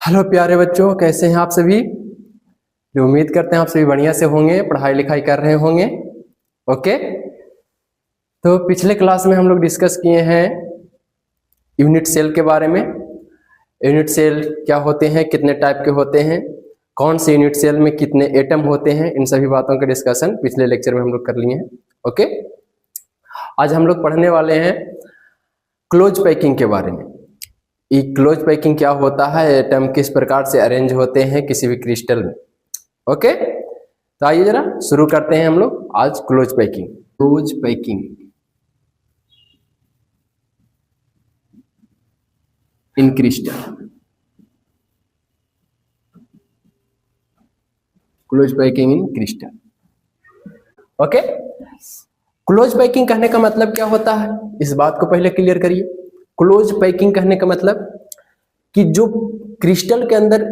Hello प्यारे बच्चों, कैसे हैं आप सभी। जो उम्मीद करते हैं आप सभी बढ़िया से होंगे, पढ़ाई लिखाई कर रहे होंगे। ओके, तो पिछले क्लास में हम लोग डिस्कस किए हैं यूनिट सेल के बारे में। यूनिट सेल क्या होते हैं, कितने टाइप के होते हैं, कौन से यूनिट सेल में कितने एटम होते हैं, इन सभी बातों का डिस्कशन पिछले लेक्चर में हम लोग कर लिए हैं। ओके, आज हम लोग पढ़ने वाले हैं क्लोज पैकिंग के बारे में। ये क्लोज पैकिंग क्या होता है, एटम किस प्रकार से अरेंज होते हैं किसी भी क्रिस्टल में। ओके, तो आइए जरा शुरू करते हैं हम लोग आज क्लोज पैकिंग। क्लोज पैकिंग इन क्रिस्टल। क्लोज पैकिंग इन क्रिस्टल। ओके, क्लोज पैकिंग कहने का मतलब क्या होता है, इस बात को पहले क्लियर करिए। क्लोज पैकिंग कहने का मतलब कि जो क्रिस्टल के अंदर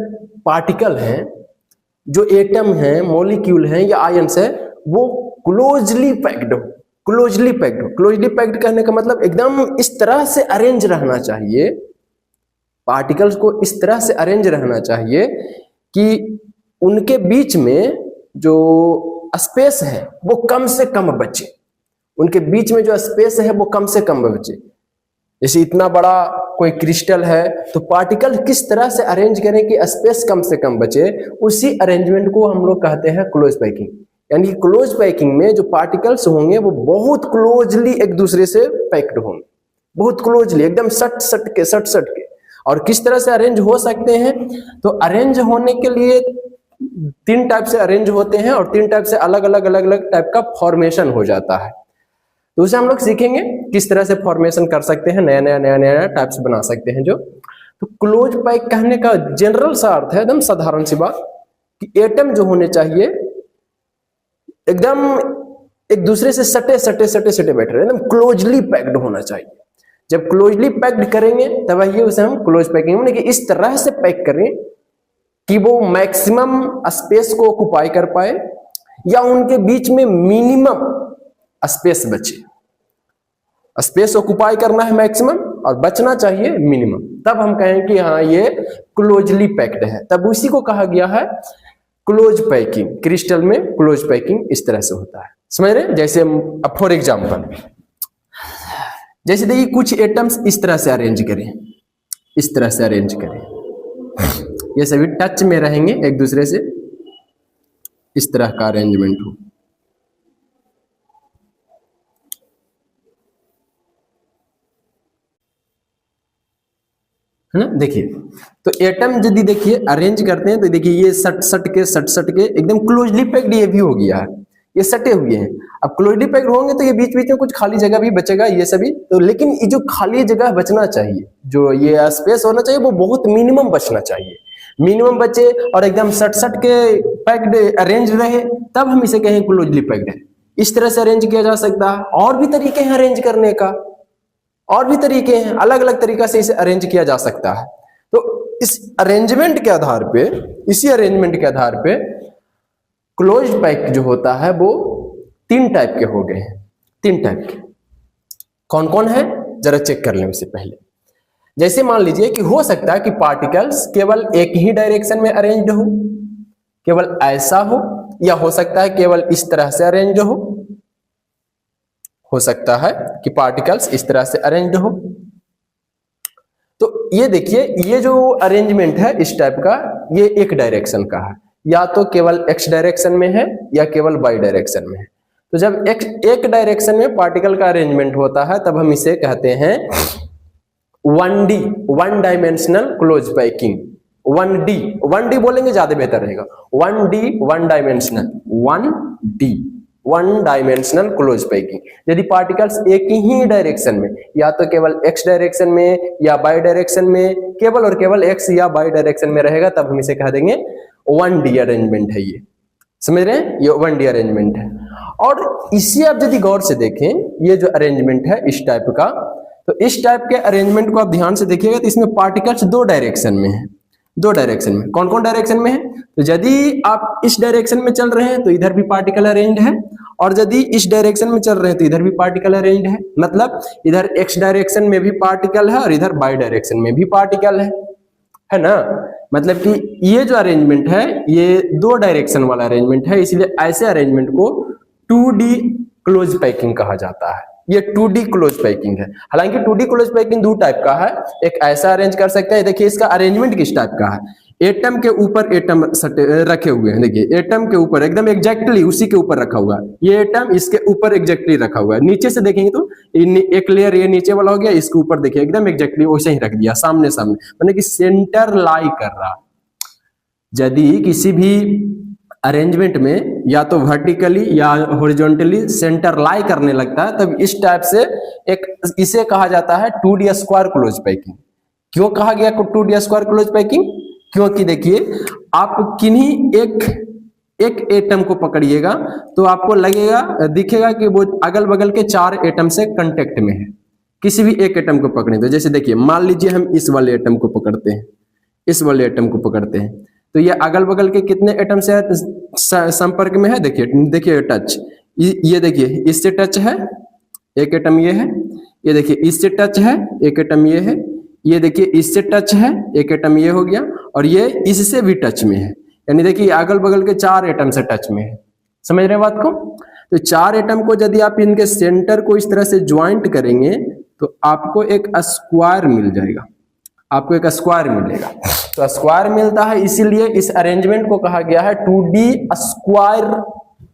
पार्टिकल हैं, जो एटम हैं, मॉलिक्यूल हैं या आयंस है, वो क्लोजली पैक्ड हो। क्लोजली पैक्ड हो। क्लोजली पैक्ड कहने का मतलब एकदम इस तरह से अरेंज रहना चाहिए, पार्टिकल्स को इस तरह से अरेंज रहना चाहिए कि उनके बीच में जो स्पेस है वो कम से कम बचे। उनके बीच में जो स्पेस है वो कम से कम बचे। जैसे इतना बड़ा कोई क्रिस्टल है तो पार्टिकल किस तरह से अरेंज करें कि स्पेस कम से कम बचे, उसी अरेंजमेंट को हम लोग कहते हैं क्लोज पैकिंग। यानी क्लोज पैकिंग में जो पार्टिकल्स होंगे वो बहुत क्लोजली एक दूसरे से पैक्ड होंगे, बहुत क्लोजली, एकदम सट के। और किस तरह से अरेंज हो सकते हैं, तो अरेंज होने के लिए तीन टाइप से अरेंज होते हैं और तीन टाइप से अलग अलग टाइप का फॉर्मेशन हो जाता है। तो उसे हम लोग सीखेंगे किस तरह से फॉर्मेशन कर सकते हैं, नया टाइप्स बना सकते हैं। जो तो क्लोज पैक कहने का जनरल सा अर्थ है, एकदम साधारण सी बात, कि एटम जो होने चाहिए एकदम एक दूसरे से सटे बैठ रहे, एकदम क्लोजली पैक्ड होना चाहिए। जब क्लोजली पैक्ड करेंगे तब ये उसे हम क्लोज पैकिंग, यानी कि इस तरह से पैक करें कि वो मैक्सिमम स्पेस को ऑक्युपाई कर पाए या उनके बीच में मिनिमम स्पेस बचे। स्पेस ऑक्युपाई करना है मैक्सिमम और बचना चाहिए मिनिमम, तब हम कहें कि हाँ ये क्लोजली पैक्ड है। तब उसी को कहा गया है क्लोज पैकिंग। क्रिस्टल में क्लोज पैकिंग इस तरह से होता है, समझ रहे हैं। जैसे फॉर एग्जांपल, जैसे देखिए कुछ एटम्स इस तरह से अरेंज करें, इस तरह से अरेंज करें, ये सभी टच में रहेंगे एक दूसरे से, इस तरह का अरेंजमेंट हो। है ना, देखिए तो एटम यदि देखिए अरेंज करते हैं तो देखिए ये सट के एकदम क्लोजली पैक्ड ये भी हो गया है, ये सटे हुए हैं। अब क्लोजली पैक्ड होंगे तो ये बीच बीच में कुछ खाली जगह भी बचेगा, ये सभी तो, लेकिन ये जो खाली जगह बचना चाहिए, जो ये स्पेस होना चाहिए वो बहुत मिनिमम बचना चाहिए। मिनिमम बचे और एकदम सट के पैक्ड अरेंज रहे, तब हम इसे कहें क्लोजली पैक्ड है। इस तरह से अरेंज किया जा सकता है। और भी तरीके हैं अरेंज करने का, और भी तरीके हैं, अलग अलग तरीका से इसे अरेंज किया जा सकता है। तो इस अरेंजमेंट के आधार पे, इसी अरेंजमेंट के आधार पे क्लोज पैक जो होता है वो तीन टाइप के हो गए हैं। तीन टाइप के कौन कौन है जरा चेक कर लें उससे पहले। जैसे मान लीजिए कि हो सकता है कि पार्टिकल्स केवल एक ही डायरेक्शन में अरेंज्ड हो, केवल ऐसा हो, या हो सकता है केवल इस तरह से अरेंज हो सकता है कि पार्टिकल्स इस तरह से अरेंज्ड हो। तो ये देखिए, ये जो अरेंजमेंट है इस टाइप का, ये एक डायरेक्शन का है, या तो केवल एक्स डायरेक्शन में है या केवल वाई डायरेक्शन में है। तो जब एक डायरेक्शन में पार्टिकल का अरेंजमेंट होता है तब हम इसे कहते हैं 1D, one dimensional close packing. 1D बोलेंगे ज्यादा बेहतर रहेगा। 1D, one dimensional, 1D, one dimensional close packing. यदि पार्टिकल्स एक ही डायरेक्शन में, या तो केवल एक्स डायरेक्शन में या बाई डायरेक्शन में, केवल और केवल एक्स या बाई डायरेक्शन में रहेगा, तब हम इसे कह देंगे 1D अरेंजमेंट है। ये समझ रहे हैं, ये 1D अरेंजमेंट है। और इसी आप यदि गौर से देखें, ये जो अरेंजमेंट है इस टाइप का, तो इस टाइप के अरेंजमेंट को आप ध्यान से देखिएगा तो इसमें पार्टिकल्स दो डायरेक्शन में है। दो डायरेक्शन में, कौन कौन डायरेक्शन में है, तो यदि आप इस डायरेक्शन में चल रहे हैं तो इधर भी पार्टिकल अरेंज्ड है, और यदि इस डायरेक्शन में चल रहे हैं तो इधर भी पार्टिकल अरेंज्ड है। मतलब इधर एक्स डायरेक्शन में भी पार्टिकल है और इधर वाई डायरेक्शन में भी पार्टिकल है ना। मतलब कि ये जो अरेंजमेंट है ये 2 डायरेक्शन वाला अरेंजमेंट है, इसलिए ऐसे अरेंजमेंट को 2D क्लोज पैकिंग कहा जाता है। ये 2D क्लोज पैकिंग है। हालांकि 2D क्लोज पैकिंग 2 टाइप का है, एक ऐसा अरेंज कर सकते हैं, देखिए इसका अरेंजमेंट किस टाइप का है, एटम के ऊपर एटम रखे हुए हैं, देखिए एटम के ऊपर एकदम एग्जैक्टली उसी के ऊपर रखा हुआ है, ये एटम इसके ऊपर एग्जैक्टली रखा हुआ है, नीचे से देखेंगे तो एक लेयर ये नीचे वाला हो गया, इसके ऊपर देखिए एकदम एग्जैक्टली वैसे ही रख दिया, सामने सामने, मतलब कि सेंटर लाई कर रहा। यदि किसी भी अरेंजमेंट में या तो वर्टिकली या हॉरिजॉन्टली सेंटर लाई करने लगता है, तब इस टाइप से एक इसे कहा जाता है 2D स्क्वायर क्लोज पैकिंग। क्यों कहा गया 2D स्क्वायर क्लोज पैकिंग? क्योंकि देखिए आप किन्हीं एक एटम को पकड़िएगा तो आपको लगेगा, दिखेगा कि वो अगल बगल के 4 एटम से कांटेक्ट में है। किसी भी एक एटम को पकड़े तो जैसे देखिए मान लीजिए हम इस वाले एटम को पकड़ते हैं, इस वाले एटम को पकड़ते हैं, तो ये अगल बगल के कितने एटम से संपर्क में है, देखिए टच, ये देखिए इससे टच है, एक एटम ये है, ये देखिए इससे टच है, एक एटम ये है, ये देखिए इससे टच है, एक एटम ये हो गया, और ये इससे भी टच में है, यानी देखिए अगल बगल के 4 एटम से टच में है। समझ रहे हैं बात को? तो 4 एटम को यदि आप इनके सेंटर को इस तरह से ज्वाइंट करेंगे तो आपको एक स्क्वायर मिल जाएगा, आपको एक स्क्वायर मिलेगा। तो स्क्वायर मिलता है, इसीलिए इस अरेंजमेंट को कहा गया है 2D square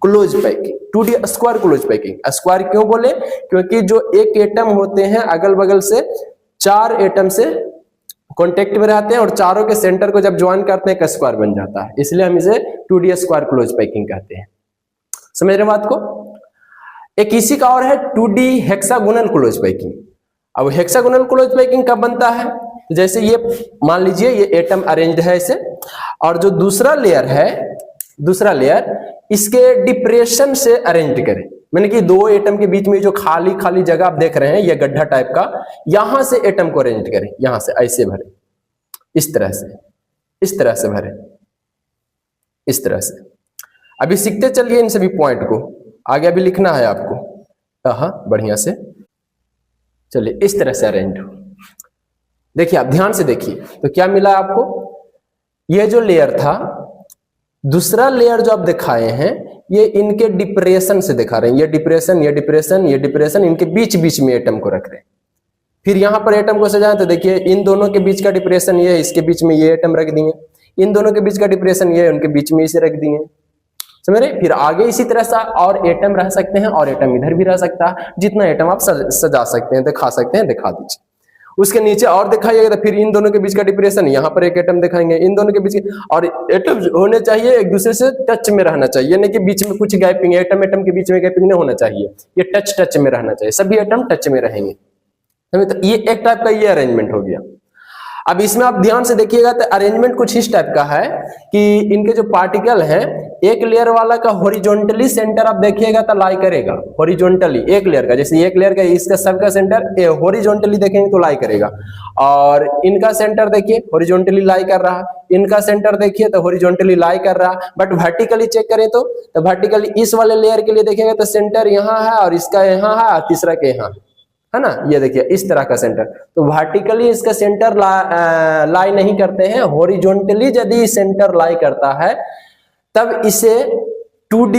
close packing. 2D square close packing. Square क्यों बोले? क्योंकि जो एक एटम होते हैं अगल बगल से 4 एटम से कांटेक्ट में रहते हैं और चारों के सेंटर को जब ज्वाइन करते हैं एक स्क्वायर बन जाता है, इसलिए हम इसे 2D स्क्वायर क्लोज पैकिंग कहते हैं। समझ रहे बात को? एक इसी का और है 2D हेक्सागोनल क्लोज पैकिंग। अब हेक्सागोनल क्लोज पैकिंग कब बनता है? जैसे ये मान लीजिए ये एटम अरेंज्ड है ऐसे, और जो दूसरा लेयर है, दूसरा लेयर इसके डिप्रेशन से अरेंज करें, मैंने कि 2 एटम के बीच में जो खाली खाली जगह आप देख रहे हैं ये गड्ढा टाइप का, यहां से एटम को अरेंज करें, यहां से ऐसे भरे, इस तरह से भरे, इस तरह से। अभी सीखते चलिए इन सभी पॉइंट को, आगे अभी लिखना है आपको। हाँ बढ़िया से चलिए, इस तरह से अरेंज हो। देखिए आप ध्यान से देखिए तो क्या मिला आपको, ये जो लेयर था, दूसरा लेयर जो आप दिखाए हैं ये इनके डिप्रेशन से दिखा रहे हैं, ये डिप्रेशन, ये डिप्रेशन, ये डिप्रेशन, इनके बीच बीच में एटम को रख रहे हैं। फिर यहां पर एटम को सजाएं तो देखिए इन दोनों के बीच का डिप्रेशन ये है, इसके बीच में ये एटम रख दिए, इन दोनों के बीच का डिप्रेशन ये है, उनके बीच में इसे रख दिए। समझ रहे? फिर आगे इसी तरह से और एटम रह सकते हैं, और एटम इधर भी रह सकता है, जितना एटम आप सजा सकते हैं, दिखा सकते हैं, दिखा दीजिए। उसके नीचे और दिखाइएगा तो फिर इन दोनों के बीच का डिप्रेशन, यहाँ पर एक एटम दिखाएंगे, इन दोनों के बीच, और एटम होने चाहिए एक दूसरे से टच में रहना चाहिए, नहीं कि बीच में कुछ गैपिंग, एटम के बीच में गैपिंग नहीं होना चाहिए, ये टच में रहना चाहिए, सभी एटम टच में रहेंगे। तो ये एक टाइप का ये अरेंजमेंट हो गया। अब इसमें आप ध्यान से देखिएगा तो अरेंजमेंट कुछ इस टाइप का है कि इनके जो पार्टिकल हैं, एक लेयर वाला का हॉरिजॉन्टली सेंटर आप देखिएगा तो लाई करेगा, हॉरिजॉन्टली एक लेयर का, जैसे एक लेयर का इसका सबका सेंटर हॉरिजॉन्टली देखेंगे तो लाई करेगा, और इनका सेंटर देखिए हॉरिजॉन्टली लाई कर रहा, इनका सेंटर देखिए तो हॉरिजॉन्टली लाई कर रहा। बट वर्टिकली चेक करें तो वर्टिकली इस वाले लेयर के लिए देखेंगे तो सेंटर यहाँ है, और इसका यहाँ है, और तीसरा के यहाँ है ना, ये देखिए इस तरह का सेंटर। तो वर्टिकली इसका सेंटर लाई नहीं करते हैं, हॉरिजॉन्टली यदि सेंटर लाई करता है तब इसे 2D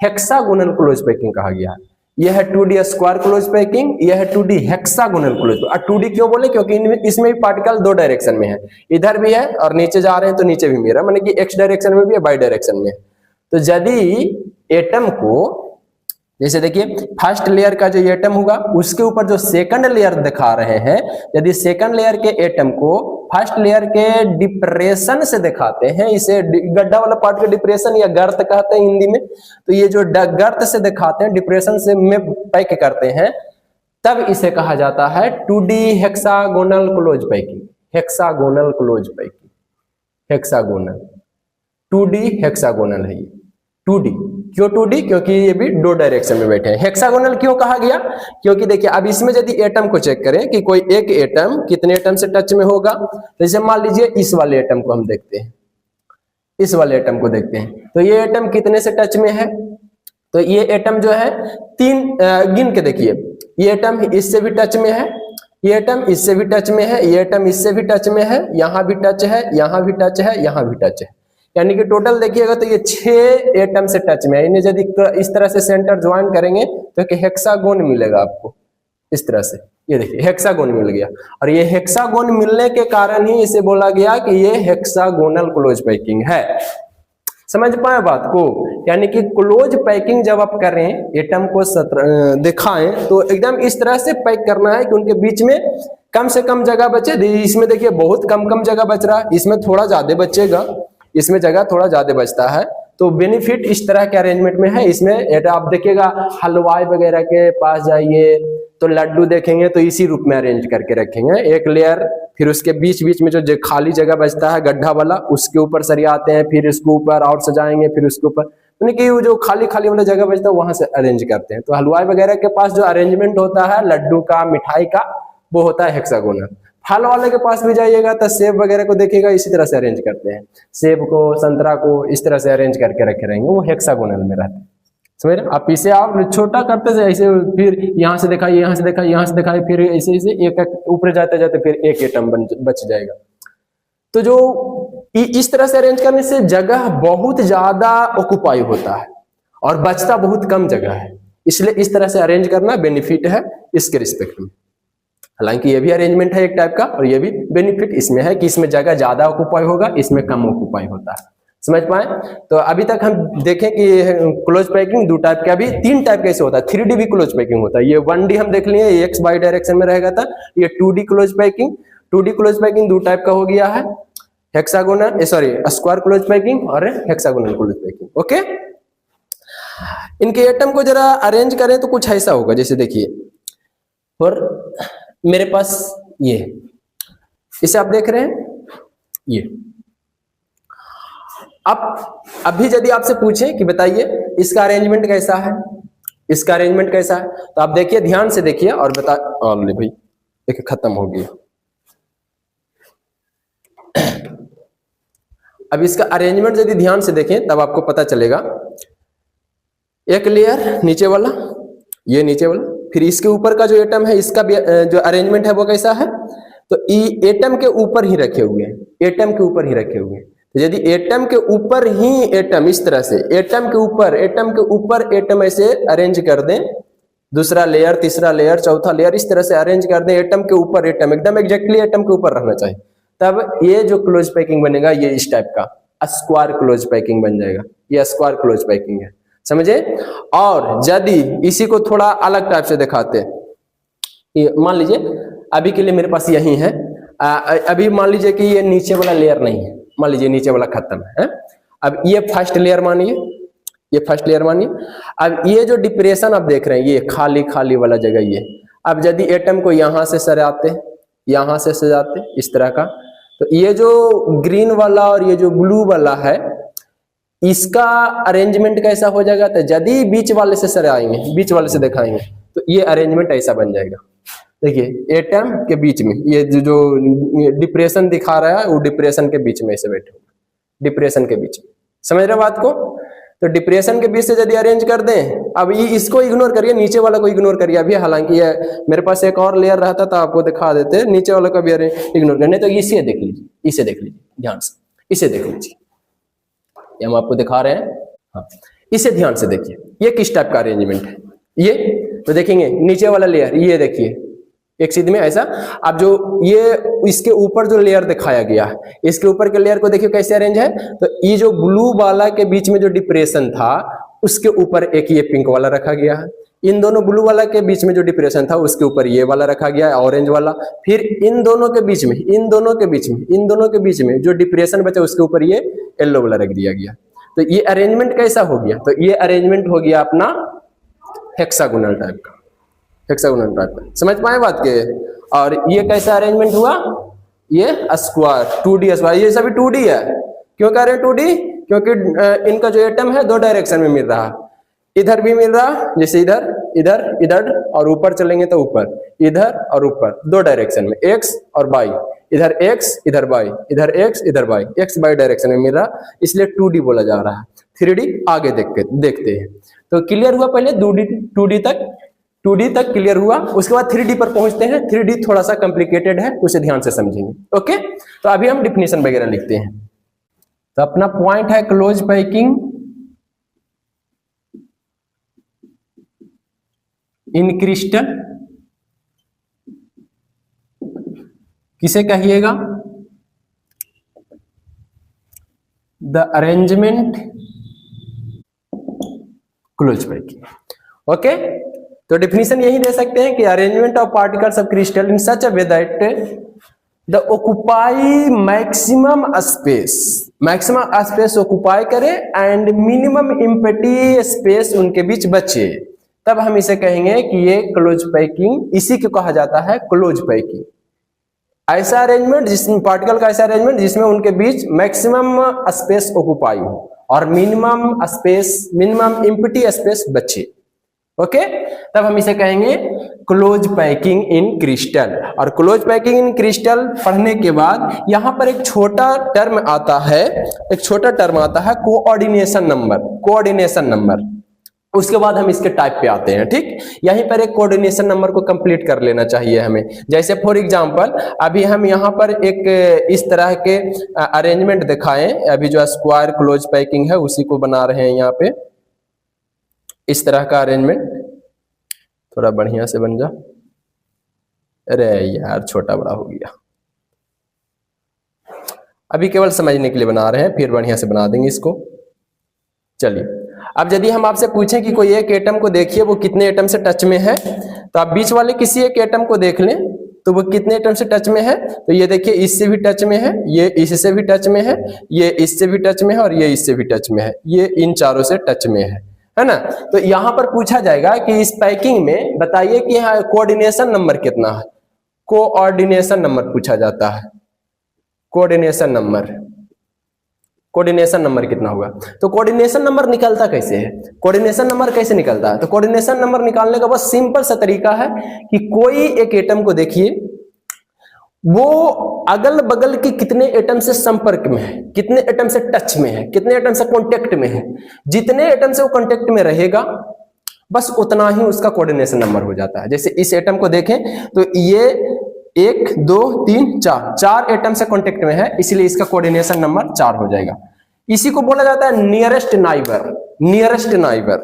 हेक्सागोनल क्लोज पैकिंग कहा गया है। यह है 2D स्क्वायर क्लोज पैकिंग, यह है 2D हेक्सागोनल क्लोज। और 2D क्यों बोले? क्योंकि इसमें भी पार्टिकल 2 डायरेक्शन में है, इधर भी है और नीचे जा रहे हैं तो नीचे भी मेरा, माने कि x डायरेक्शन में भी है, y डायरेक्शन में। तो यदि एटम को, जैसे देखिए फर्स्ट लेयर का जो एटम होगा उसके ऊपर जो सेकंड लेयर दिखा रहे हैं, यदि सेकंड लेयर के एटम को फर्स्ट लेयर के डिप्रेशन से दिखाते हैं, इसे गड्ढा वाला पार्ट के डिप्रेशन या गर्त कहते हैं हिंदी में, तो ये जो गर्त से दिखाते हैं, डिप्रेशन से में पैक करते हैं, तब इसे कहा जाता है 2D hexagonal close packing. Hexagonal close packing, hexagonal, 2D hexagonal है ये 2D। क्यों 2D? क्योंकि ये भी 2 डायरेक्शन में बैठे हैं। हेक्सागोनल क्यों कहा गया? क्योंकि देखिए अब इसमें यदि एटम को चेक करें कि कोई एक एटम कितने एटम से टच में होगा, जैसे मान लीजिए इस वाले एटम को हम देखते हैं, इस वाले एटम को देखते हैं, तो ये एटम कितने से टच में है? तो ये एटम जो है 3 गिन के देखिए, ये एटम इससे भी टच में है, ये एटम इससे भी टच में है, ये एटम इससे भी टच में है, यहाँ भी टच है, यहाँ भी टच है, यहाँ भी टच है, यानी कि टोटल देखिएगा तो ये 6 एटम से टच में है। इन्हें यदि इस तरह से सेंटर ज्वाइन करेंगे तो एक हेक्सागोन मिलेगा आपको इस तरह से। ये देखिए हेक्सागोन मिल गया, और ये हेक्सागोन मिलने के कारण ही इसे बोला गया कि ये हेक्सागोनल क्लोज पैकिंग है। समझ पाए बात को? यानी कि क्लोज पैकिंग जब आप करें, एटम को दिखाएं तो एकदम इस तरह से पैक करना है कि उनके बीच में कम से कम जगह बचे। इसमें देखिए बहुत कम जगह बच रहा है, इसमें थोड़ा ज्यादा बचेगा, इसमें जगह थोड़ा ज्यादा बचता है। तो बेनिफिट इस तरह के अरेंजमेंट में है। इसमें आप देखिएगा हलवाई वगैरह के पास जाइए तो लड्डू देखेंगे तो इसी रूप में अरेंज करके रखेंगे, एक लेयर, फिर उसके बीच बीच में जो खाली जगह बचता है गड्ढा वाला उसके ऊपर सरियाते हैं, फिर इसके ऊपर और सजाएंगे, फिर उसके ऊपर यानी कि वो जो खाली वाला जगह बचता है वहां से अरेंज करते हैं। तो हलवाई वगैरह के पास जो अरेंजमेंट होता है लड्डू का, मिठाई का, वो होता है हेक्सागोनल। फल वाले के पास भी जाइएगा तो सेब वगैरह को देखिएगा इसी तरह से अरेंज करते हैं, सेब को, संतरा को इस तरह से अरेंज करके रखे रहेंगे, वो हेक्सागोनल में रहते हैं। समझ रहे? आप इसे आप छोटा करते से ऐसे, फिर यहाँ से दिखाइए, यहाँ से दिखाइए, यहाँ से दिखाइए, फिर ऐसे ऐसे एक ऊपर जाते जाते फिर एक एटम बच जाएगा। तो जो इस तरह से अरेंज करने से जगह बहुत ज्यादा ऑक्युपाई होता है और बचता बहुत कम जगह है, इसलिए इस तरह से अरेंज करना बेनिफिट है इसके रिस्पेक्ट में। हालांकि ये भी अरेंजमेंट है एक टाइप का, और ये भी बेनिफिट इसमें है कि इसमें जगह ज्यादा ऑक्युपाई होगा, इसमें कम ऑक्युपाई होता है। समझ पाए? तो अभी तक हम देखें कि क्लोज पैकिंग 2 टाइप के, अभी 3 टाइप कैसे होता है। 3D भी क्लोज पैकिंग होता है। ये 1D हम देख लिए, एक्स वाई डायरेक्शन में रहेगा था। ये 2D close packing, 2D close packing 2 type का हो गया है, हेक्सागोनल स्क्वायर क्लोज पैकिंग और हेक्सागोनल क्लोज पैकिंग। ओके, इनके एटम को जरा अरेंज करें तो कुछ ऐसा होगा, जैसे देखिए, और मेरे पास ये, इसे आप देख रहे हैं, ये अब अभी यदि आपसे पूछें कि बताइए इसका अरेंजमेंट कैसा है, इसका अरेंजमेंट कैसा है, तो आप देखिए, ध्यान से देखिए और बता। भाई देखिए खत्म हो गया। अब इसका अरेंजमेंट यदि ध्यान से देखें तब आपको पता चलेगा। एक लेयर नीचे वाला, ये नीचे वाला, फिर इसके ऊपर का जो एटम है इसका भी जो अरेंजमेंट है वो कैसा है, तो एटम के ऊपर ही रखे हुए हैं, एटम के ऊपर ही रखे हुए हैं। तो यदि एटम के ऊपर ही एटम इस तरह से, एटम के ऊपर एटम ऐसे अरेंज कर दें, दूसरा लेयर, तीसरा लेयर, चौथा लेयर, इस तरह से अरेंज कर दें, एटम के ऊपर एटम एकदम एग्जैक्टली एटम के ऊपर रहना चाहिए, तब ये जो क्लोज पैकिंग बनेगा ये इस टाइप का स्क्वायर क्लोज पैकिंग बन जाएगा। ये स्क्वायर क्लोज पैकिंग है, समझे? और यदि इसी को थोड़ा अलग टाइप से दिखाते, मान लीजिए अभी के लिए मेरे पास यही है, अभी मान लीजिए कि ये नीचे वाला लेयर नहीं है, मान लीजिए नीचे वाला खत्म है। अब ये फर्स्ट लेयर मानिए, ये फर्स्ट लेयर मानिए। अब ये जो डिप्रेशन आप देख रहे हैं, ये खाली वाला जगह, ये अब यदि एटम को यहां से सजाते, यहां से सजाते इस तरह का, तो ये जो ग्रीन वाला और ये जो ब्लू वाला है इसका अरेंजमेंट कैसा हो जाएगा, तो यदि बीच वाले से सराएंगे, बीच वाले से दिखाएंगे तो ये अरेंजमेंट ऐसा बन जाएगा। देखिए एटम के बीच में ये जो डिप्रेशन दिखा रहा है वो डिप्रेशन के बीच में ऐसे बैठे हुए, डिप्रेशन के बीच में। समझ रहे बात को? तो डिप्रेशन के बीच से यदि अरेंज कर दें, अब ये इसको इग्नोर करिए, नीचे वाला को इग्नोर करिए अभी, हालांकि ये मेरे पास एक और लेयर रहता तो आपको दिखा देते, नीचे वाला का भी इग्नोर करने। तो इसे देख लीजिए, इसे देख लीजिए ध्यान से, इसे देख लीजिए, ये हम आपको दिखा रहे हैं। हाँ, इसे ध्यान से देखिए, ये किस टाइप का अरेंजमेंट है। ये तो देखेंगे नीचे वाला लेयर, ये देखिए एक सीध में ऐसा। अब जो ये इसके ऊपर जो लेयर दिखाया गया है, इसके ऊपर के लेयर को देखिए कैसे अरेंज है। तो ये जो ब्लू वाला के बीच में जो डिप्रेशन था उसके ऊपर एक ये पिंक वाला रखा गया है, इन दोनों ब्लू वाला के बीच में जो डिप्रेशन था उसके ऊपर ये वाला रखा गया है, ऑरेंज वाला। फिर इन दोनों के बीच में, इन दोनों के बीच में, इन दोनों के बीच में जो डिप्रेशन बचा उसके ऊपर ये येलो वाला रख दिया गया। तो ये अरेंजमेंट कैसा हो गया, तो ये अरेंजमेंट हो गया अपना हेक्सागोनल टाइप का, हेक्सागोनल टाइप का। समझ पाए बात के? और ये कैसा अरेंजमेंट हुआ, ये स्क्वायर 2D स्क्वायर, ये सभी 2D है। क्यों कह रहे हैं 2D? क्योंकि इनका जो एटम है 2 डायरेक्शन में मिल रहा, इधर भी मिल रहा, जैसे इधर इधर इधर, और ऊपर चलेंगे तो ऊपर, इधर और ऊपर, 2 डायरेक्शन में, एक्स और वाई, इधर एक्स इधर वाई, इधर एक्स इधर वाई, एक्स वाई डायरेक्शन में मिल रहा, इसलिए 2D बोला जा रहा है। 3D आगे देखते हैं। तो क्लियर हुआ पहले 2D तक। 2D तक क्लियर हुआ, उसके बाद 3D पर पहुंचते हैं। 3D थोड़ा सा कॉम्प्लिकेटेड है, उसे ध्यान से समझेंगे। ओके, तो अभी हम डिफिनेशन वगैरह लिखते हैं। तो अपना पॉइंट है क्लोज पैकिंग इन क्रिस्टल, किसे कहिएगा? The arrangement close packing. Okay, तो डिफिनेशन यही दे सकते हैं कि arrangement of particles of crystal in such a way that the occupy maximum space occupy करे एंड मिनिमम एम्प्टी स्पेस उनके बीच बचे, तब हम इसे कहेंगे कि ये क्लोज पैकिंग, इसी को कहा जाता है क्लोज पैकिंग। ऐसा अरेंजमेंट जिसमें पार्टिकल का ऐसा अरेंजमेंट जिसमें उनके बीच मैक्सिमम स्पेस ऑक्युपाई हो और मिनिमम एम्प्टी स्पेस बचे। ओके, तब हम इसे कहेंगे क्लोज पैकिंग इन क्रिस्टल। और क्लोज पैकिंग इन क्रिस्टल पढ़ने के बाद यहां पर एक छोटा टर्म आता है कोऑर्डिनेशन नंबर। उसके बाद हम इसके टाइप पे आते हैं। ठीक, यहीं पर एक कोऑर्डिनेशन नंबर को कंप्लीट कर लेना चाहिए हमें। जैसे फॉर एग्जांपल अभी हम यहाँ पर एक इस तरह के अरेंजमेंट दिखाएं, अभी जो स्क्वायर क्लोज पैकिंग है उसी को बना रहे हैं यहाँ पे। इस तरह का अरेंजमेंट थोड़ा बढ़िया से बन जा, अरे यार छोटा बड़ा हो गया। अभी केवल समझने के लिए बना रहे हैं, फिर बढ़िया से बना देंगे इसको। चलिए, अब यदि हम आपसे पूछें कि कोई एक एटम को देखिए वो कितने एटम से टच में है, तो आप बीच वाले किसी एक एटम को देख लें तो वो कितने एटम से टच में है। तो ये देखिए इससे भी टच में है, ये इससे भी टच में है, ये इससे भी टच में है और ये इससे भी टच में है, ये इन चारों से टच में है ना। तो यहां पर पूछा जाएगा कि इस पैकिंग में बताइए कि यहाँ कोऑर्डिनेशन नंबर कितना है। कोऑर्डिनेशन नंबर पूछा जाता है, कोऑर्डिनेशन नंबर कितना होगा। तो कोऑर्डिनेशन नंबर निकलता कैसे है, कोऑर्डिनेशन नंबर कैसे निकलता है? तो कोऑर्डिनेशन नंबर निकालने का बस सिंपल सा तरीका है कि कोई एक एटम को देखिए, वो अगल बगल के कितने एटम से संपर्क में है, कितने एटम से टच में है, कितने एटम से कांटेक्ट में है। जितने एटम से वो कांटेक्ट में रहेगा बस उतना ही उसका कोऑर्डिनेशन नंबर हो जाता है। जैसे इस एटम को देखें तो ये 1 2 3 4 एटम से कांटेक्ट में है, इसलिए इसका कोऑर्डिनेशन नंबर 4 हो जाएगा। इसी को बोला जाता है नियरेस्ट नाइबर,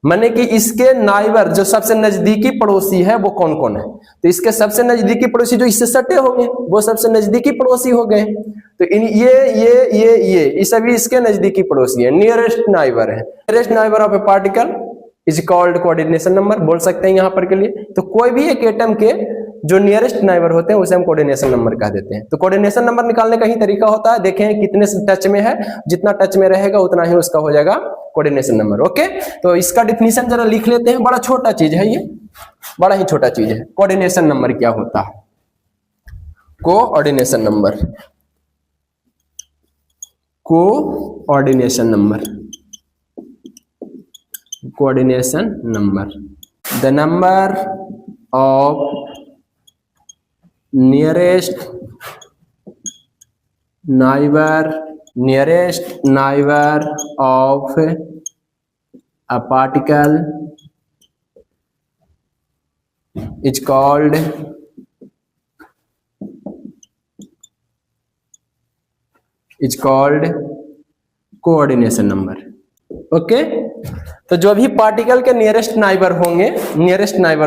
माने कि इसके नाइबर जो सबसे नजदीकी पड़ोसी है वो कौन कौन है। तो इसके सबसे नजदीकी पड़ोसी जो इससे सटे होंगे वो सबसे नजदीकी पड़ोसी हो गए। तो ये सभी इसके नजदीकी पड़ोसी है, नियरेस्ट नाइबर है। Nearest neighbour of A particle is called coordination number, बोल सकते हैं यहाँ पर के लिए। तो कोई भी एक एटम के जो नियरेस्ट नाइबर होते हैं उसे हम कोऑर्डिनेशन नंबर कह देते हैं। तो कोऑर्डिनेशन नंबर निकालने का ही तरीका होता है, देखें कितने टच में है, जितना टच में रहेगा उतना ही उसका हो जाएगा कोऑर्डिनेशन नंबर। ओके, तो इसका डिफिनीशन जरा लिख लेते हैं, बड़ा छोटा चीज है ये, बड़ा ही छोटा चीज है। कोऑर्डिनेशन नंबर क्या होता है? Coordination number the number of nearest neighbor of a particle is called coordination number. Okay, तो जो भी पार्टिकल के नियरेस्ट नाइबर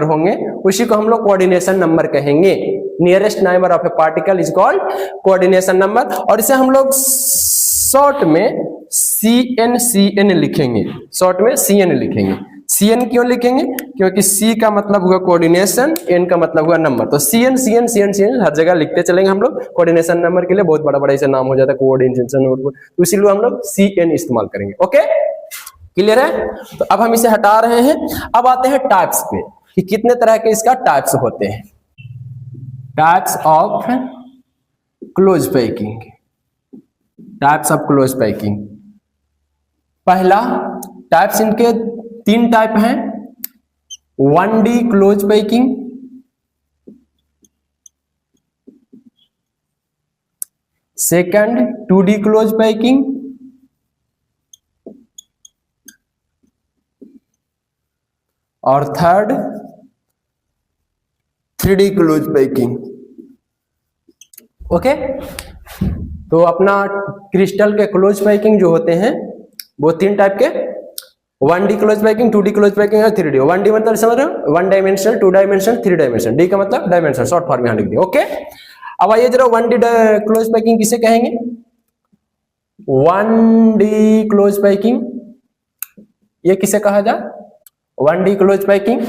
होंगे उसी को हम लोग कोऑर्डिनेशन नंबर कहेंगे। Nearest neighbour of A particle is called coordination number, और इसे हम लोग शॉर्ट में CN लिखेंगे। शॉर्ट में CN लिखेंगे। CN क्यों लिखेंगे? क्योंकि C का मतलब हुआ कोऑर्डिनेशन, N का मतलब हुआ नंबर। तो CN हर जगह लिखते चलेंगे हम लोग। कोऑर्डिनेशन नंबर के लिए बहुत बड़ा इसे नाम हो जाता है कोऑर्डिनेशन नंबर, तो इसीलिए हम लोग CN इस्तेमाल करेंगे। ओके, क्लियर है? तो अब हम इसे हटा रहे हैं। अब आते हैं टाइप्स पे कि कितने तरह के इसका टाइप्स होते हैं। Types of close packing. पहला टाइप्स, इनके 3 टाइप हैं। 1D close packing, second 2D close packing, और third 3D close packing. Okay, तो अपना क्रिस्टल के क्लोज पैकिंग जो होते हैं वो 3 टाइप के, 1D close packing, 2D close packing और 3D। 1D मतलब समझ रहे हो, 1 डायमेंशनल, 2 डायमेंशनल, 3 डायमेंशनल। डी का मतलब डायमेंशनल, शॉर्ट फॉर्म यहां लिख दिया। ओके, अब आइए जरा 1D क्लोज पैकिंग किसे कहेंगे? 1D क्लोज पैकिंग ये किसे कहा जाए? 1D क्लोज पैकिंग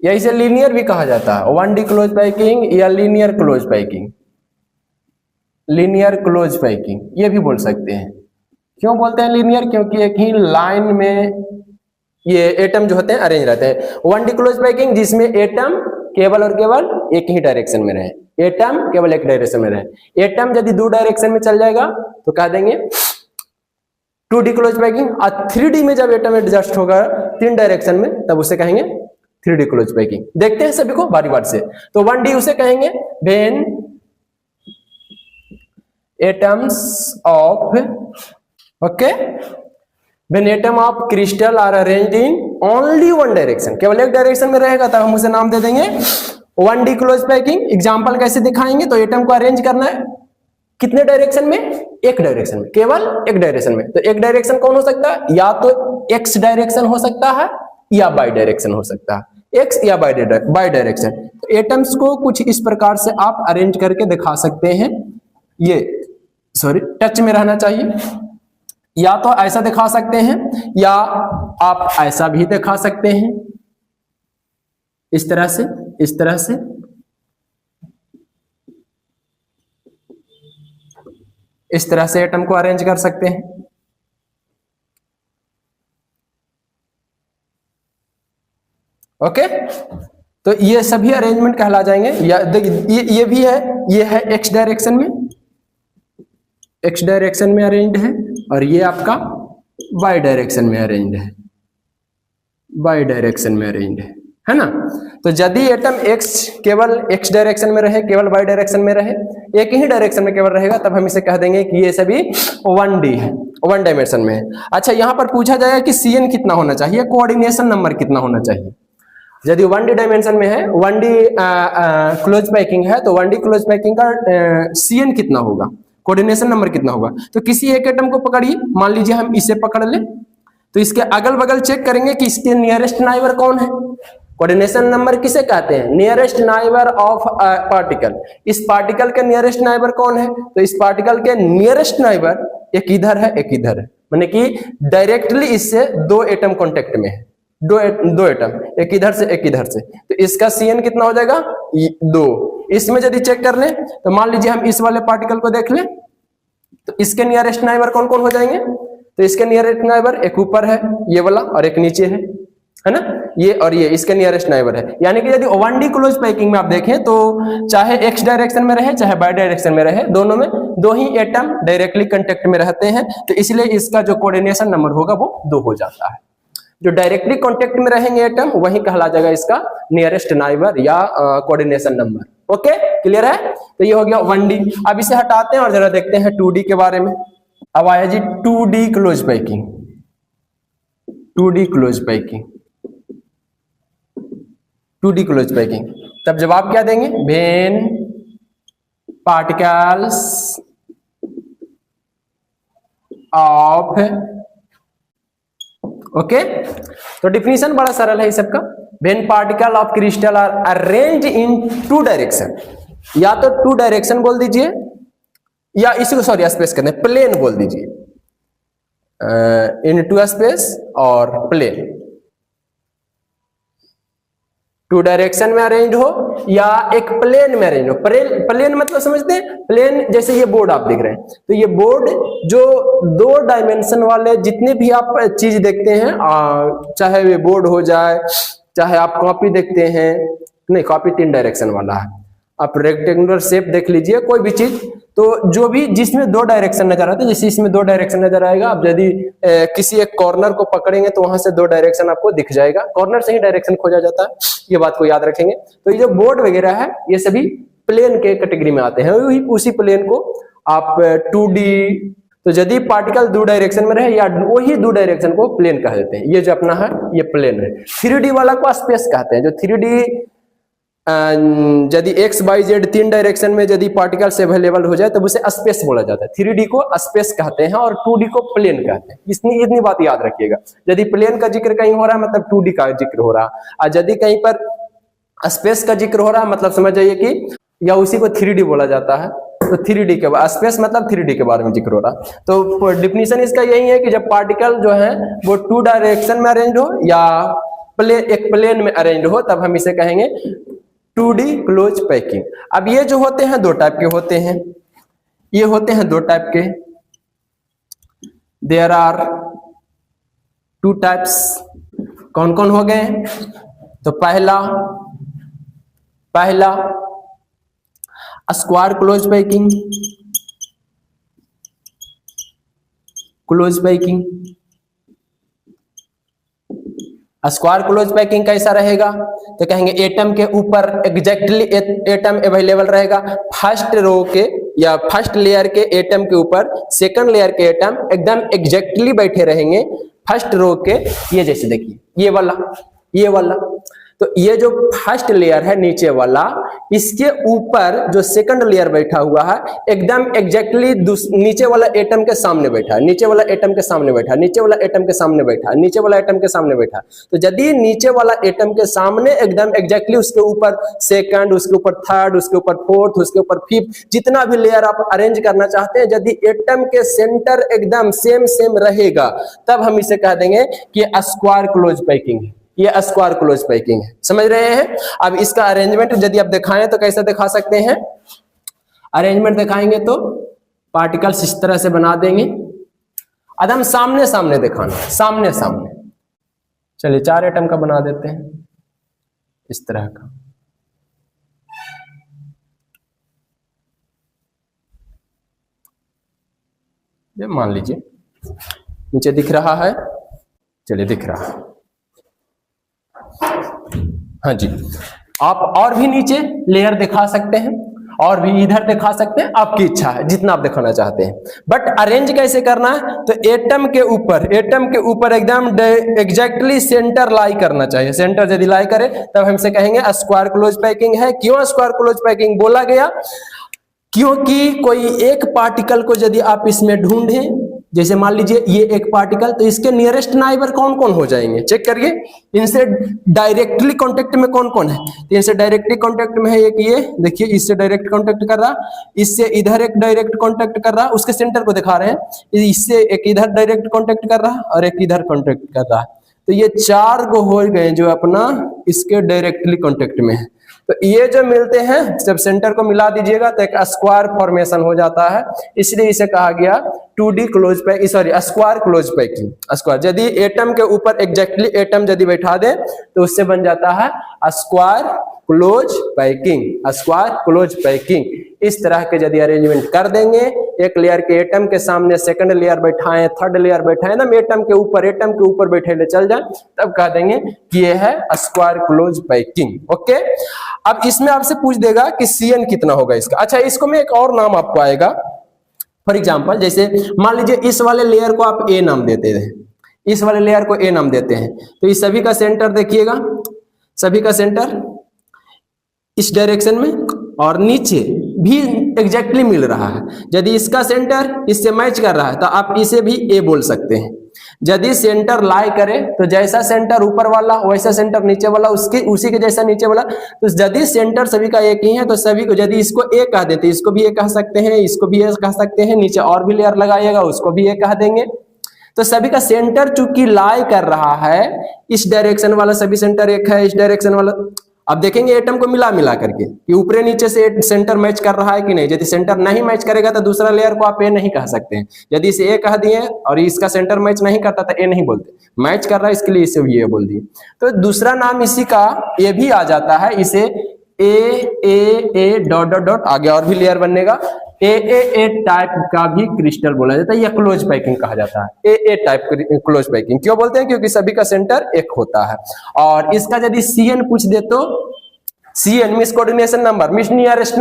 या इसे लीनियर भी कहा जाता है। 1D क्लोज पैकिंग या linear close packing, linear close packing ये भी बोल सकते हैं। क्यों बोलते हैं लीनियर? क्योंकि एक ही लाइन में ये एटम जो होते हैं अरेंज रहते हैं। 1D क्लोज पैकिंग जिसमें एटम केवल और केवल एक ही डायरेक्शन में रहे, एटम केवल एक डायरेक्शन में रहे। एटम यदि 2 डायरेक्शन में चल जाएगा तो कह देंगे 2D क्लोज पैकिंग। और 3D में जब एटम एडजस्ट होगा 3 डायरेक्शन में तब उसे कहेंगे 3D क्लोज पैकिंग। देखते हैं सभी को बारी बारी से। तो 1D उसे कहेंगे when atoms of, okay, when atom of crystal are arranged in only 1 direction, केवल एक डायरेक्शन में रहेगा तब हम उसे नाम दे देंगे 1D क्लोज पैकिंग। एग्जांपल कैसे दिखाएंगे? तो एटम को अरेंज करना है कितने डायरेक्शन में? एक डायरेक्शन में, केवल एक डायरेक्शन में। तो एक डायरेक्शन कौन हो सकता है? या तो एक्स डायरेक्शन हो सकता है या बाई डायरेक्शन हो सकता है, एक्स या बाई डायरेक्शन। तो एटम्स को कुछ इस प्रकार से आप अरेंज करके दिखा सकते हैं। ये सॉरी टच में रहना चाहिए, या तो ऐसा दिखा सकते हैं या आप ऐसा भी दिखा सकते हैं, इस तरह से, इस तरह से। इस तरह से एटम को अरेंज कर सकते हैं। ओके, तो ये सभी अरेंजमेंट कहला जाएंगे। ये भी है, ये है एक्स डायरेक्शन में, एक्स डायरेक्शन में अरेंज्ड है, और ये आपका वाई डायरेक्शन में अरेंज्ड है, वाई डायरेक्शन में अरेंज्ड है ना। तो यदि एटम एक्स केवल एक्स डायरेक्शन में रहे, केवल वाई डायरेक्शन में रहे, एक ही डायरेक्शन में केवल रहेगा, तब हम इसे कह देंगे कि ये सभी 1D है, 1 डायमेंशन में है। अच्छा, यहां पर पूछा जाएगा कि CN कितना होना चाहिए, कोऑर्डिनेशन नंबर कितना होना चाहिए। यदि 1D डायमेंशन में है, 1D क्लोज पैकिंग है, तो 1D क्लोज पैकिंग का CN कितना होगा, कोऑर्डिनेशन नंबर कितना होगा। तो किसी एक एटम को पकड़िए, मान लीजिए हम इसे पकड़ ले, तो इसके अगल बगल चेक करेंगे कि इसके नियरेस्ट नाइबर कौन है। कोऑर्डिनेशन नंबर किसे कहते हैं? Nearest neighbour of particle. इस पार्टिकल के नियरेस्ट नाइबर कौन है? तो इस पार्टिकल के नियरेस्ट नाइबर एक इधर है, एक इधर है, माने कि डायरेक्टली इससे 2 एटम कॉन्टेक्ट में है, दो एटम, एक इधर से एक इधर से। तो इसका CN कितना हो जाएगा? 2। इसमें यदि चेक कर लें तो मान लीजिए हम इस वाले पार्टिकल को देख लें, तो इसके नियरेस्ट नाइबर कौन कौन हो जाएंगे? तो इसके नियरेस्ट नाइबर एक ऊपर है ये वाला और एक नीचे है ना, ये और ये इसके नियरेस्ट नाइबर है। यानी कि यदि 1D क्लोज पैकिंग में आप देखें तो चाहे एक्स डायरेक्शन में रहे चाहे बाई डायरेक्शन में रहे, दोनों में 2 ही एटम डायरेक्टली कांटेक्ट में रहते हैं। तो इसलिए इसका जो कोऑर्डिनेशन नंबर होगा वो 2 हो जाता है। जो डायरेक्टली कांटेक्ट में रहेंगे एटम वही कहला जाएगा इसका नियरेस्ट नाइबर या कोऑर्डिनेशन नंबर। ओके, क्लियर है? तो ये हो गया 1D। अब इसे हटाते हैं और जरा देखते हैं 2D के बारे में। अब आया जी 2D close packing. 2D close packing, 2D close packing. तब जवाब क्या देंगे? व्हेन पार्टिकल्स ऑफ, ओके, तो डिफिनीशन बड़ा सरल है इस सबका। When particle of crystal are arrange in 2 direction, या तो 2 डायरेक्शन बोल दीजिए या इसको सॉरी स्पेस करते हैं, प्लेन बोल दीजिए, इन 2 स्पेस और प्लेन। 2 डायरेक्शन में अरेंज हो या एक प्लेन में अरेंज हो। प्लेन मतलब समझते हैं? प्लेन जैसे ये बोर्ड आप देख रहे हैं, तो ये बोर्ड जो 2 डायमेंशन वाले जितने भी आप चीज देखते हैं, चाहे वे बोर्ड हो जाए, चाहे आप कॉपी देखते हैं, नहीं कॉपी 3 डायरेक्शन वाला है, आप रेक्टेंगुलर शेप देख लीजिए, कोई भी चीज, तो जो भी जिसमें 2 डायरेक्शन नजर आते हैं, जैसे इसमें 2 डायरेक्शन नजर आएगा, आप यदि किसी एक कॉर्नर को पकड़ेंगे तो वहां से 2 डायरेक्शन आपको दिख जाएगा, कॉर्नर से ही डायरेक्शन खोजा जाता है, ये बात को याद रखेंगे। तो ये जो बोर्ड वगैरह है ये सभी प्लेन के कैटेगरी में आते हैं, उसी प्लेन को आप 2D, तो यदि पार्टिकल 2 डायरेक्शन में रहे या वही 2 डायरेक्शन को प्लेन कह देते हैं। ये जो अपना है ये प्लेन है। 3D वाला को स्पेस कहते हैं। जो 3D यदि एक्स वाई जेड 3 डायरेक्शन में यदि पार्टिकल्स अवेलेबल हो जाए तब उसे स्पेस बोला जाता है। 3D को स्पेस कहते हैं और 2D को प्लेन कहते हैं। इतनी बात याद रखिएगा। यदि प्लेन का जिक्र कहीं हो रहा है मतलब 2D का जिक्र हो रहा है, और यदि कहीं पर स्पेस का जिक्र हो रहा है मतलब समझ जाइए कि या उसी को 3D बोला जाता है। तो 3D के बाद स्पेस मतलब 3D के बारे में जिक्र हो रहा। तो डिफिनीशन इसका यही है कि जब पार्टिकल जो है वो 2 डायरेक्शन में अरेंज हो या एक प्लेन में अरेंज हो तब हम इसे कहेंगे 2D क्लोज पैकिंग। अब ये जो होते हैं 2 टाइप के होते हैं, ये होते हैं 2 टाइप के। There are 2 types. कौन कौन हो गए? तो पहला square close packing, square close packing कैसा रहेगा? तो कहेंगे एटम के ऊपर एग्जैक्टली एटम अवेलेबल रहेगा। फर्स्ट रो के या फर्स्ट लेयर के एटम के ऊपर सेकंड लेयर के एटम एकदम एग्जैक्टली बैठे रहेंगे फर्स्ट रो के। ये जैसे देखिए ये वाला तो ये जो फर्स्ट लेयर है नीचे वाला, इसके ऊपर जो सेकंड लेयर बैठा हुआ है एकदम एग्जैक्टली नीचे वाला एटम के सामने बैठा है, नीचे वाला एटम के सामने बैठा है, नीचे वाला एटम के सामने बैठा है, नीचे वाला एटम के सामने बैठा है। तो यदि नीचे वाला एटम के सामने एकदम एग्जैक्टली उसके ऊपर सेकंड, उसके ऊपर थर्ड, उसके ऊपर फोर्थ, उसके ऊपर फिफ्थ, जितना भी लेयर आप अरेंज करना चाहते हैं, यदि एटम के सेंटर एकदम सेम रहेगा तब हम इसे कह देंगे कि स्क्वायर क्लोज पैकिंग है। ये स्क्वायर क्लोज पैकिंग है। समझ रहे हैं? अब इसका अरेंजमेंट यदि आप दिखाएं तो कैसे दिखा सकते हैं? अरेंजमेंट दिखाएंगे तो पार्टिकल्स इस तरह से बना देंगे, एकदम सामने दिखाना, सामने। चलिए 4 एटम का बना देते हैं इस तरह का। ये मान लीजिए नीचे दिख रहा है, चलिए दिख रहा है, हाँ जी। आप और भी नीचे लेयर दिखा सकते हैं और भी इधर दिखा सकते हैं, आपकी इच्छा है जितना आप दिखाना चाहते हैं। बट अरेंज कैसे करना है? तो एटम के ऊपर एकदम एग्जैक्टली सेंटर लाई करना चाहिए। सेंटर यदि लाई करे तब हमसे कहेंगे स्क्वायर क्लोज पैकिंग है। क्यों स्क्वायर क्लोज पैकिंग बोला गया? क्योंकि कोई एक पार्टिकल को यदि आप इसमें ढूंढें, जैसे मान लीजिए ये एक पार्टिकल, तो इसके नियरेस्ट नाइबर कौन कौन हो जाएंगे? चेक करिए, इनसे डायरेक्टली कांटेक्ट में कौन कौन है। तो इनसे डायरेक्टली कांटेक्ट में है एक, ये देखिए इससे डायरेक्ट कांटेक्ट कर रहा, इससे इधर एक डायरेक्ट कांटेक्ट कर रहा, उसके सेंटर को दिखा रहे हैं, इससे एक इधर डायरेक्ट कांटेक्ट कर रहा और एक इधर कांटेक्ट कर रहा। तो ये 4 को हो गए जो अपना इसके डायरेक्टली कांटेक्ट में है। तो ये जो मिलते हैं जब सेंटर को मिला दीजिएगा तो एक स्क्वायर फॉर्मेशन हो जाता है, इसलिए इसे कहा गया 2D close packing, sorry square close packing. Square यदि एटम के ऊपर एग्जैक्टली एटम यदि बैठा दे तो उससे बन जाता है square close packing, square close packing. इस तरह के यदि अरेंजमेंट कर देंगे, एक लेयर के एटम के सामने सेकंड लेयर बैठाएं, थर्ड लेयर बैठाएं ना, एटम के ऊपर बैठे ले चल जाए, तब कह देंगे कि ये है स्क्वायर क्लोज पैकिंग। ओके, अब इसमें आपसे पूछ देगा कि CN कितना होगा इसका। अच्छा, इसको में एक और नाम आपको आएगा। फॉर एग्जाम्पल जैसे मान लीजिए इस वाले लेयर को आप A नाम देते हैं, इस वाले लेयर को A नाम देते हैं, तो इस सभी का सेंटर देखिएगा, सभी का सेंटर इस डायरेक्शन में और नीचे भी एग्जैक्टली मिल रहा है। यदि इसका सेंटर इससे मैच कर रहा है तो आप इसे भी A बोल सकते हैं। यदि सेंटर लाई करे तो जैसा सेंटर ऊपर वाला वैसा सेंटर नीचे वाला, उसी के जैसा नीचे वाला। तो यदि सेंटर सभी का एक ही है तो सभी को, यदि इसको A कह देते इसको भी A कह सकते हैं, इसको भी A कह सकते हैं, नीचे और भी लेयर लगाइएगा उसको भी A कह देंगे। तो सभी का सेंटर चूंकि लाई कर रहा है, इस डायरेक्शन वाला सभी सेंटर एक है, इस डायरेक्शन वाला। अब देखेंगे एटम को मिला करके कि ऊपरे नीचे से सेंटर मैच कर रहा है कि नहीं। यदि सेंटर नहीं मैच करेगा तो दूसरा लेयर को आप A नहीं कह सकते हैं। यदि इसे A कह दिए और इसका सेंटर मैच नहीं करता तो A नहीं बोलते, मैच कर रहा है इसके लिए इसे भी A बोल दिए। तो दूसरा नाम इसी का A भी आ जाता है, इसे A डॉट डॉट डॉट आगे और भी लेयर बनेगा। A टाइप का भी क्रिस्टल बोला जाता है, या क्लोज पैकिंग कहा जाता है। A टाइप क्लोज पैकिंग क्यों बोलते हैं? क्योंकि सभी का सेंटर एक होता है। और इसका यदि CN पूछ दे तो CN miss coordination number, miss nearest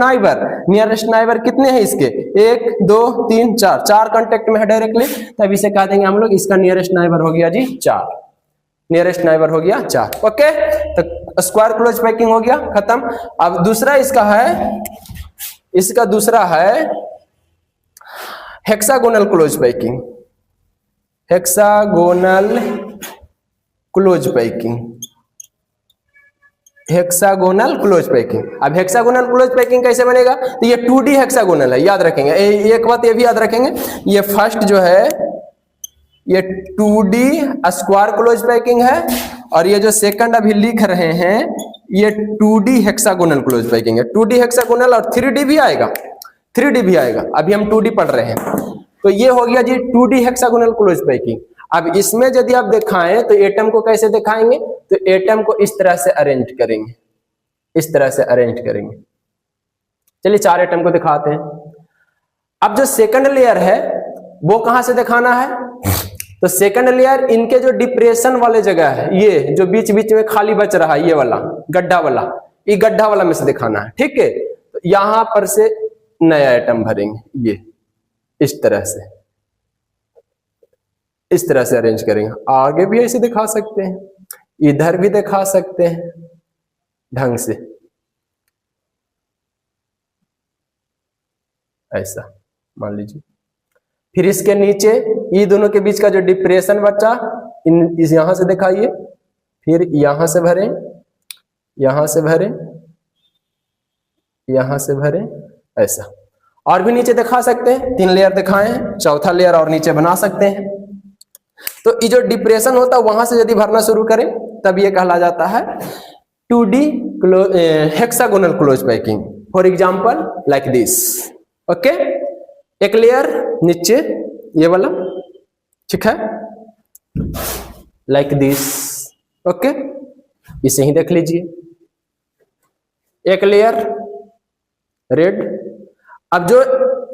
neighbour कितने हैं इसके? 1 2 3 4 कांटेक्ट में है डायरेक्टली, तब इसे कह देंगे हम लोग इसका नियरेस्ट नाइबर हो गया जी 4, नियरेस्ट नाइबर हो गया 4। ओके, तो स्क्वायर क्लोज पैकिंग हो गया, खत्म। अब दूसरा इसका है, इसका दूसरा है hexagonal close packing, hexagonal close packing, hexagonal close packing. अब हेक्सागोनल क्लोज पैकिंग कैसे बनेगा, तो ये 2D हेक्सागोनल है, याद रखेंगे। एक बात ये भी याद रखेंगे, ये फर्स्ट जो है ये 2D स्क्वायर क्लोज पैकिंग है, और ये जो सेकंड अभी लिख रहे हैं ये 2D हेक्सागोनल क्लोज पैकिंग है। 2D हेक्सागोनल और 3D भी आएगा, 3D भी आएगा, अभी हम 2D पढ़ रहे हैं। तो ये हो गया जी 2D हेक्सागोनल क्लोज पैकिंग। अब इसमें यदि आप दिखाएं तो एटम को कैसे दिखाएंगे, तो एटम को इस तरह से अरेंज करेंगे, इस तरह से अरेंज करेंगे। चलिए 4 एटम को दिखाते हैं। अब जो सेकंड लेयर है वो कहां से दिखाना है, तो सेकंड लेयर इनके जो डिप्रेशन वाले जगह है, ये जो बीच बीच में खाली बच रहा है, ये वाला गड्ढा वाला, ये गड्ढा वाला में से दिखाना है, ठीक है। तो यहां पर से नया एटम भरेंगे, ये इस तरह से, इस तरह से अरेंज करेंगे। आगे भी ऐसे दिखा सकते हैं, इधर भी दिखा सकते हैं ढंग से, ऐसा मान लीजिए। फिर इसके नीचे ये दोनों के बीच का जो डिप्रेशन बचा, इस यहां से दिखाइए, फिर यहां से भरें, यहां से भरें, यहां से भरें, ऐसा। और भी नीचे दिखा सकते हैं, 3 लेयर दिखाए हैं, चौथा लेयर और नीचे बना सकते हैं। तो ये जो डिप्रेशन होता है वहां से यदि भरना शुरू करें तब ये कहला जाता है 2D hexagonal close packing. For example like this, okay. एक लेयर नीचे ये वाला, ठीक है, लाइक दिस, ओके। इसे ही देख लीजिए, एक लेयर रेड। अब जो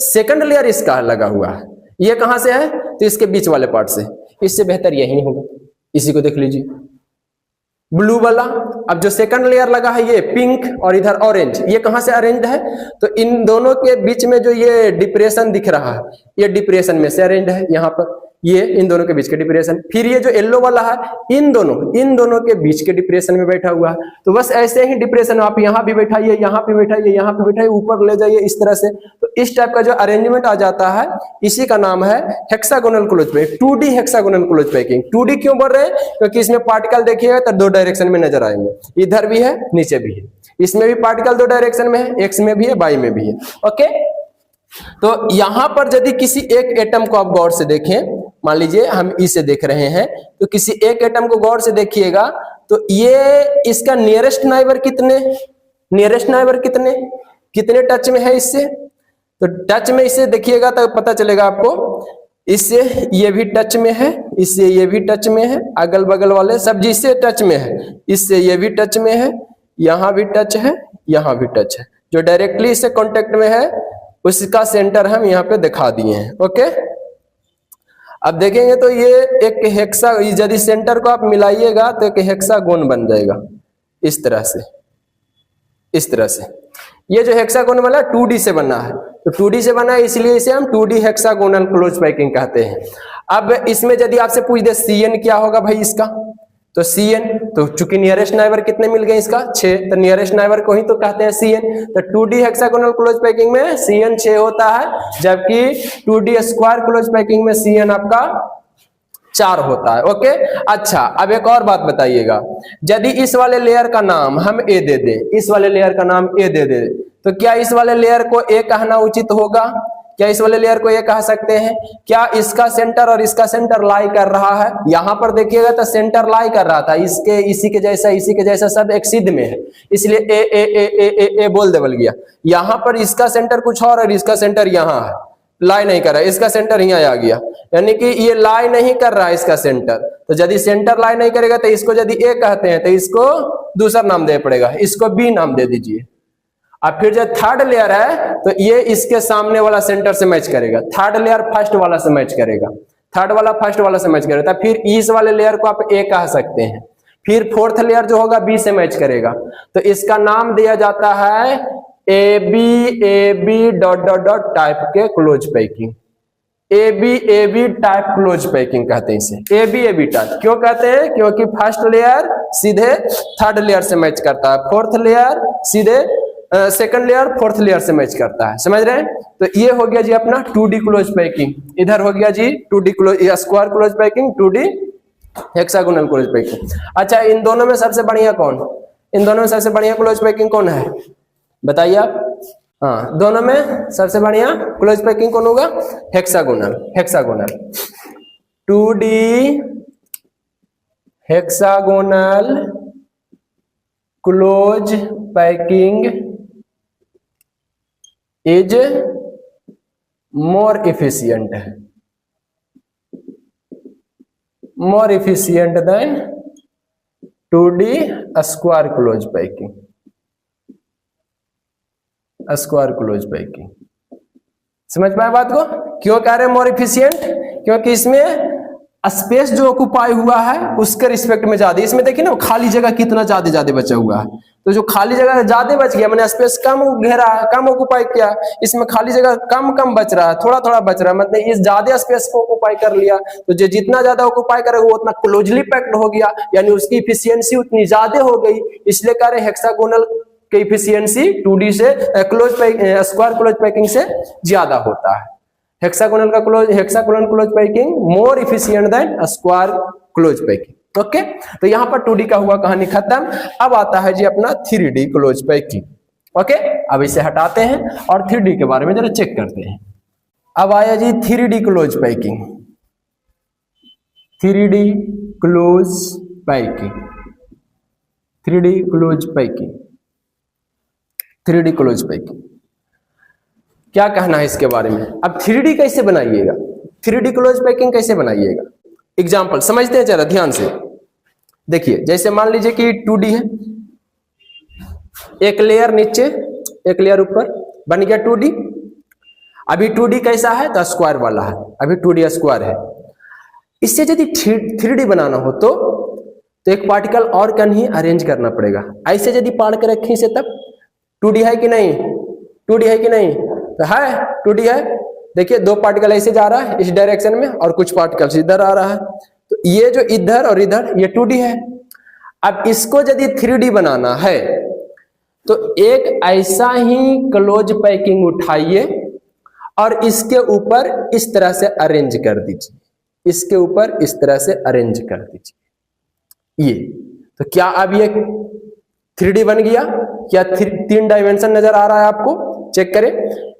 सेकंड लेयर इसका लगा हुआ है, ये कहां से है, तो इसके बीच वाले पार्ट से, इससे बेहतर यही होगा, इसी को देख लीजिए, ब्लू वाला। अब जो सेकंड लेयर लगा है ये पिंक और इधर ऑरेंज, ये कहां से अरेंज्ड है, तो इन दोनों के बीच में जो ये डिप्रेशन दिख रहा है, ये डिप्रेशन में से अरेंज्ड है, यहां पर ये इन दोनों के बीच के डिप्रेशन। फिर ये जो येलो वाला है इन दोनों के बीच के डिप्रेशन में बैठा हुआ है। तो बस ऐसे ही डिप्रेशन आप यहाँ भी बैठाइए, यहाँ पे बैठाइए, यहाँ पे बैठाइए, ऊपर ले जाइए, इस तरह से। तो इस टाइप का जो अरेंजमेंट आ जाता है, इसी का नाम है hexagonal close packing, 2D hexagonal close packing. 2D क्यों बोल रहे हैं, क्योंकि इसमें पार्टिकल देखिएगा तो 2 डायरेक्शन में नजर आएंगे, इधर भी है नीचे भी है। इसमें भी पार्टिकल 2 डायरेक्शन में है, एक्स में भी है, वाई में भी है, ओके। तो यहां पर यदि किसी एक एटम को आप गौर से देखें, मान लीजिए हम इसे देख रहे हैं, तो किसी एक एटम को गौर से देखिएगा तो ये इसका नियरेस्ट नाइबर कितने, नियरेस्ट नाइबर कितने टच में है इससे, तो टच में इसे देखिएगा तो पता चलेगा आपको, इससे ये भी टच में है, इससे ये भी टच में है, अगल बगल वाले सब जिससे टच में है, इससे ये भी टच में है, यहां भी टच है, यहां भी टच है। जो डायरेक्टली इससे कांटेक्ट में है उसका सेंटर हम यहाँ पे दिखा दिए हैं, ओके। अब देखेंगे तो ये एक हेक्सा, यदि सेंटर को आप मिलाइएगा तो एक हेक्सागोन बन जाएगा, इस तरह से, इस तरह से। ये जो हेक्सागोन वाला 2D से बना है, तो 2D से बना है इसलिए इसे हम 2D हेक्सागोनल क्लोज पैकिंग कहते हैं। अब इसमें यदि आपसे पूछ दे CN क्या होगा भाई इसका, तो CN, तो चूंकि नियरेस्ट नाइबर कितने मिल गए इसका 6, तो नियरेस्ट नाइबर को ही तो कहते हैं CN। तो 2D हेक्सागोनल क्लोज पैकिंग में CN 6 होता है, जबकि 2D स्क्वायर क्लोज पैकिंग में CN आपका 4 होता है, ओके। अच्छा, अब एक और बात बताइएगा, यदि इस वाले लेयर का नाम हम A दे दें, इस वाले लेयर का नाम A दे दें, तो क्या इस वाले लेयर को A कहना उचित होगा, क्या इस वाले लेयर को ये कह सकते हैं, क्या इसका सेंटर और इसका सेंटर लाई कर रहा है, यहां पर देखिएगा तो सेंटर लाई कर रहा था, इसके इसी के जैसा सब एक सिद्ध में है, इसलिए ए ए ए ए ए ए बोल देवल गया। यहां पर इसका सेंटर कुछ और इसका सेंटर यहां है, लाई नहीं कर रहा है, इसका सेंटर यहाँ आ गया, यानी कि ये लाई नहीं कर रहा है इसका सेंटर। तो यदि सेंटर लाई नहीं करेगा तो इसको यदि ए कहते हैं तो इसको दूसरा नाम देना पड़ेगा, इसको बी नाम दे दीजिए। अब फिर जो थर्ड लेयर है तो ये इसके सामने वाला सेंटर से मैच करेगा, थर्ड लेयर फर्स्ट वाला से मैच करेगा, थर्ड वाला फर्स्ट वाला से मैच करेगा, फिर इस वाले लेयर को आप ए कह सकते हैं। फिर फोर्थ लेयर जो होगा बी से मैच करेगा, तो इसका नाम दिया जाता है A B dot dot dot type के close packing, A B type close packing कहते हैं इसे। ए बी टाइप क्यों कहते हैं? क्योंकि फर्स्ट लेयर सीधे थर्ड लेयर से मैच करता है, फोर्थ लेयर सीधे सेकंड लेयर फोर्थ लेयर से मैच करता है। समझ रहे हैं? तो ये हो गया जी अपना 2D क्लोज पैकिंग, इधर हो गया जी 2D close square close packing, 2D hexagonal close packing. अच्छा, इन दोनों में सबसे बढ़िया कौन? इन दोनों में सबसे बढ़िया क्लोज पैकिंग कौन है बताइए आप? हाँ, दोनों में सबसे बढ़िया क्लोज पैकिंग कौन होगा? Hexagonal. 2D hexagonal close packing is more efficient then 2D square close packing. समझ पाए बात को? क्यों कह रहे हैं मोर एफिशिएंट? क्योंकि इसमें स्पेस जो ऑक्युपाई हुआ है उसके रिस्पेक्ट में ज्यादा। इसमें देखिए ना खाली जगह कितना ज्यादा बचा हुआ है, तो जो खाली जगह ज्यादा बच गया मैंने स्पेस कम घेरा है, कम ऑक्युपाई किया। इसमें खाली जगह कम बच रहा है, थोड़ा बच रहा है, मतलब इस ज्यादा स्पेस को ऑक्युपाई कर लिया, तो जो जितना ज्यादा ऑक्युपाई करेगा वो उतना क्लोजली पैक्ड हो गया, यानी उसकी इफिशियंसी उतनी ज्यादा हो गई। इसलिए कह रहे हेक्सागोनल की इफिशियंसी 2D से स्क्वायर क्लोज पैकिंग से ज्यादा होता है। Hexagonal close packing more efficient than square close packing. Okay, तो यहां पर 2D का हुआ कहानी खत्म। अब आता है जी अपना 3D क्लोज पैकिंग। ओके, अब इसे हटाते हैं और 3D के बारे में जरा चेक करते हैं। अब आया जी 3D close packing. 3D close packing 3D close packing 3D close packing क्या कहना है इसके बारे में? अब 3D कैसे बनाइएगा? 3D क्लोज पैकिंग कैसे बनाइएगा? एग्जांपल समझते हैं जरा ध्यान से। देखिए, जैसे मान लीजिए कि 2D है, एक लेयर नीचे एक लेयर ऊपर, बन गया 2D। अभी 2D कैसा है? तो स्क्वायर वाला है, अभी 2D स्क्वायर है। इससे यदि 3D बनाना हो तो एक पार्टिकल और कहीं अरेंज करना पड़ेगा। ऐसे यदि पाड़ के रखें इसे तब 2D है कि नहीं? 2D है कि नहीं? तो है, 2D है। देखिए, दो पार्टिकल ऐसे जा रहा है इस डायरेक्शन में और कुछ पार्टिकल्स इधर आ रहा है, तो ये जो इधर और इधर ये 2D है। अब इसको यदि 3D बनाना है तो एक ऐसा ही क्लोज पैकिंग उठाइए और इसके ऊपर इस तरह से अरेंज कर दीजिए, इसके ऊपर इस तरह से अरेंज कर दीजिए। ये तो क्या अब ये 3D बन गया? क्या 3 डायमेंशन नजर आ रहा है आपको? चेक करें।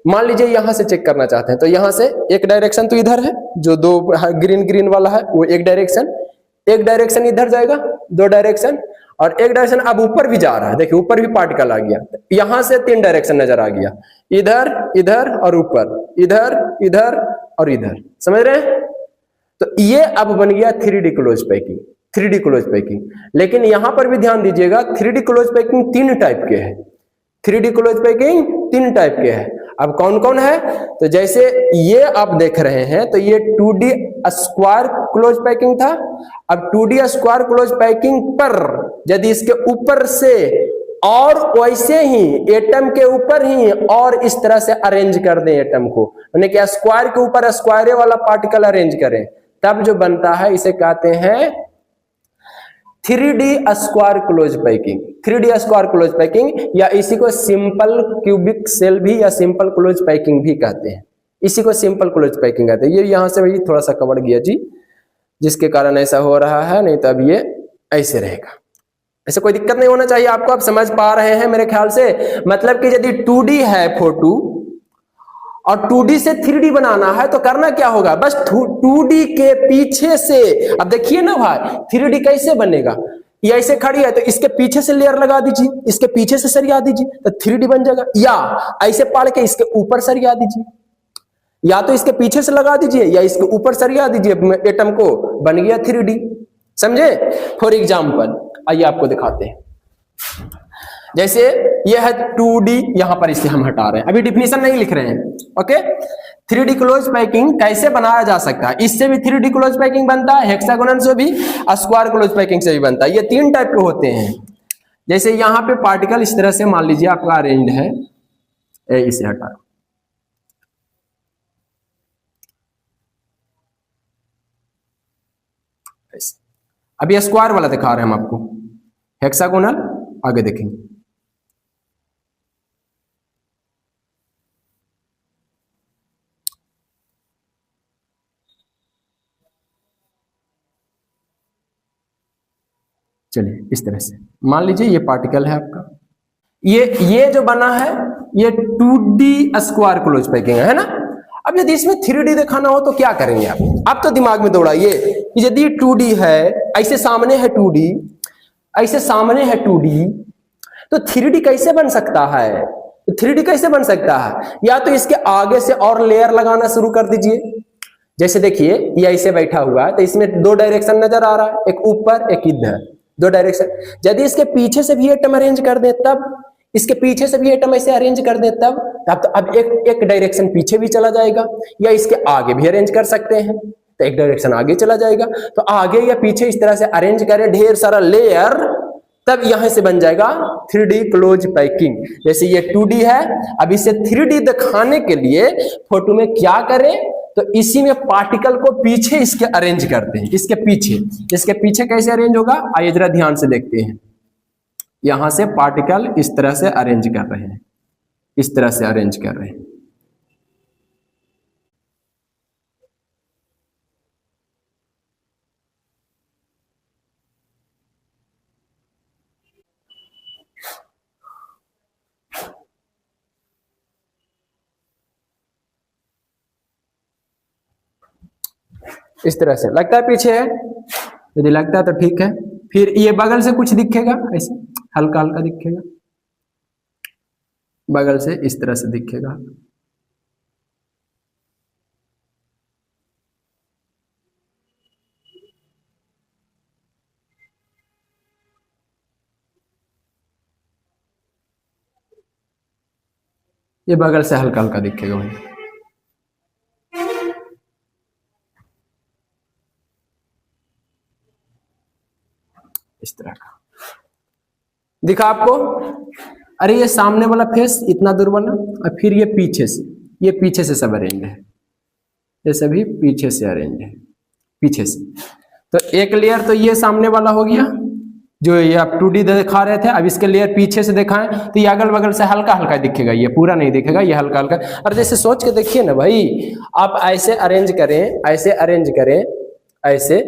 मान लीजिए यहां से चेक करना चाहते हैं तो यहां से एक डायरेक्शन तो इधर है, जो दो ग्रीन वाला है वो एक डायरेक्शन इधर जाएगा, 2 डायरेक्शन, और एक डायरेक्शन अब ऊपर भी जा रहा है। देखिए ऊपर भी पार्टिकल आ गया, यहां से 3 डायरेक्शन नजर आ गया, इधर इधर और ऊपर, इधर इधर और इधर। समझ रहे हैं? तो ये अब बन गया 3D close packing. 3D close packing. लेकिन यहां पर भी ध्यान दीजिएगा 3D क्लोज पैकिंग 3 टाइप के हैं। 3D क्लोज पैकिंग 3 टाइप के हैं। अब कौन कौन है? तो जैसे ये आप देख रहे हैं तो ये 2D स्क्वायर क्लोज पैकिंग था। अब 2D स्क्वायर क्लोज पैकिंग पर यदि इसके ऊपर से और वैसे ही एटम के ऊपर ही और इस तरह से अरेंज कर दें एटम को, यानी कि स्क्वायर के ऊपर स्क्वायर वाला पार्टिकल अरेंज करें, तब जो बनता है इसे कहते हैं 3D square close packing. 3D square close packing, या इसी को सिंपल क्यूबिक सेल भी या सिंपल क्लोज पैकिंग भी कहते हैं। इसी को सिंपल क्लोज पैकिंग कहते हैं। ये यहां से भी थोड़ा सा कवर गया जी, जिसके कारण ऐसा हो रहा है, नहीं तो अब ये ऐसे रहेगा। ऐसे कोई दिक्कत नहीं होना चाहिए आपको। आप समझ पा रहे हैं मेरे ख्याल से? मतलब कि यदि 2D है फोटो और 2D से 3D बनाना है तो करना क्या होगा? बस 2D के पीछे से, अब देखिए ना भाई 3D कैसे बनेगा? ये ऐसे खड़ी है तो इसके पीछे से लेयर लगा दीजिए, इसके पीछे से सरिया दीजिए तो 3D बन जाएगा। या ऐसे पाड़ के इसके ऊपर सरिया दीजिए, या तो इसके पीछे से लगा दीजिए या इसके ऊपर सरिया दीजिए एटम को, बन गया 3D। समझे? फॉर एग्जाम्पल आइए आपको दिखाते हैं। जैसे ये है 2D, यहां पर इसे हम हटा रहे हैं, अभी डिफिनीशन नहीं लिख रहे हैं। ओके, 3D क्लोज पैकिंग कैसे बनाया जा सकता है? इससे भी 3D क्लोज पैकिंग बनता है, हेक्सागोनल से भी, स्क्वायर क्लोज पैकिंग से भी बनता है। ये 3 टाइप के होते हैं। जैसे यहां पे पार्टिकल इस तरह से मान लीजिए आपका अरेंज है, इसे हटा, ऐसे। अभी स्क्वायर वाला दिखा रहे हैं हम आपको, हेक्सागोनल आगे देखेंगे। चलिए इस तरह से मान लीजिए ये पार्टिकल है आपका, ये जो बना है ये 2D स्क्वायर क्लोज पैकिंग है ना। अब यदि इसमें 3D दिखाना हो तो क्या करेंगे आप तो दिमाग में दौड़ाइए कि यदि 2D है, ऐसे सामने है 2D, ऐसे सामने है 2D, तो 3D कैसे बन सकता है? तो 3D कैसे बन सकता है? या तो इसके आगे से और लेयर लगाना शुरू कर दीजिए। जैसे देखिए ये ऐसे बैठा हुआ है तो इसमें दो डायरेक्शन नजर आ रहा है, एक ऊपर एक इधर, दो डायरेक्शन। यदि इसके पीछे से भी एटम अरेंज कर दे तब, इसके पीछे से भी एटम ऐसे अरेंज कर दे तब तो अब एक डायरेक्शन पीछे भी चला जाएगा, या इसके आगे भी अरेंज कर सकते हैं तो एक डायरेक्शन आगे चला जाएगा। तो आगे या पीछे इस तरह से अरेंज करें ढेर सारा लेयर, तब यहां से बन जाएगा 3D क्लोज पैकिंग। जैसे ये 2D है, अब इसे 3D दिखाने के लिए फोटो में क्या करें, तो इसी में पार्टिकल को पीछे इसके अरेंज करते हैं। इसके पीछे कैसे अरेंज होगा, आइए जरा ध्यान से देखते हैं। यहां से पार्टिकल इस तरह से अरेंज कर रहे हैं, इस तरह से अरेंज कर रहे हैं। इस तरह से लगता है पीछे है, यदि लगता है तो ठीक है। फिर ये बगल से कुछ दिखेगा, ऐसे हल्का हल्का दिखेगा, बगल से इस तरह से दिखेगा। ये बगल से हल्का हल्का दिखेगा वही। इस तरह का दिखा आपको। अरे ये सामने वाला फेस इतना दूर वाला, और फिर ये पीछे से सब अरेंज है, ये सभी पीछे से अरेंज है, पीछे से। तो एक लेयर तो ये सामने वाला हो गया, जो ये आप 2D दिखा रहे थे। अब इसके लेयर पीछे से दिखाएं तो ये अगल बगल से हल्का हल्का दिखेगा, ये पूरा नहीं दिखेगा, ये हल्का हल्का। और जैसे सोच के देखिए ना भाई, आप ऐसे अरेंज करें, ऐसे अरेंज करें, ऐसे,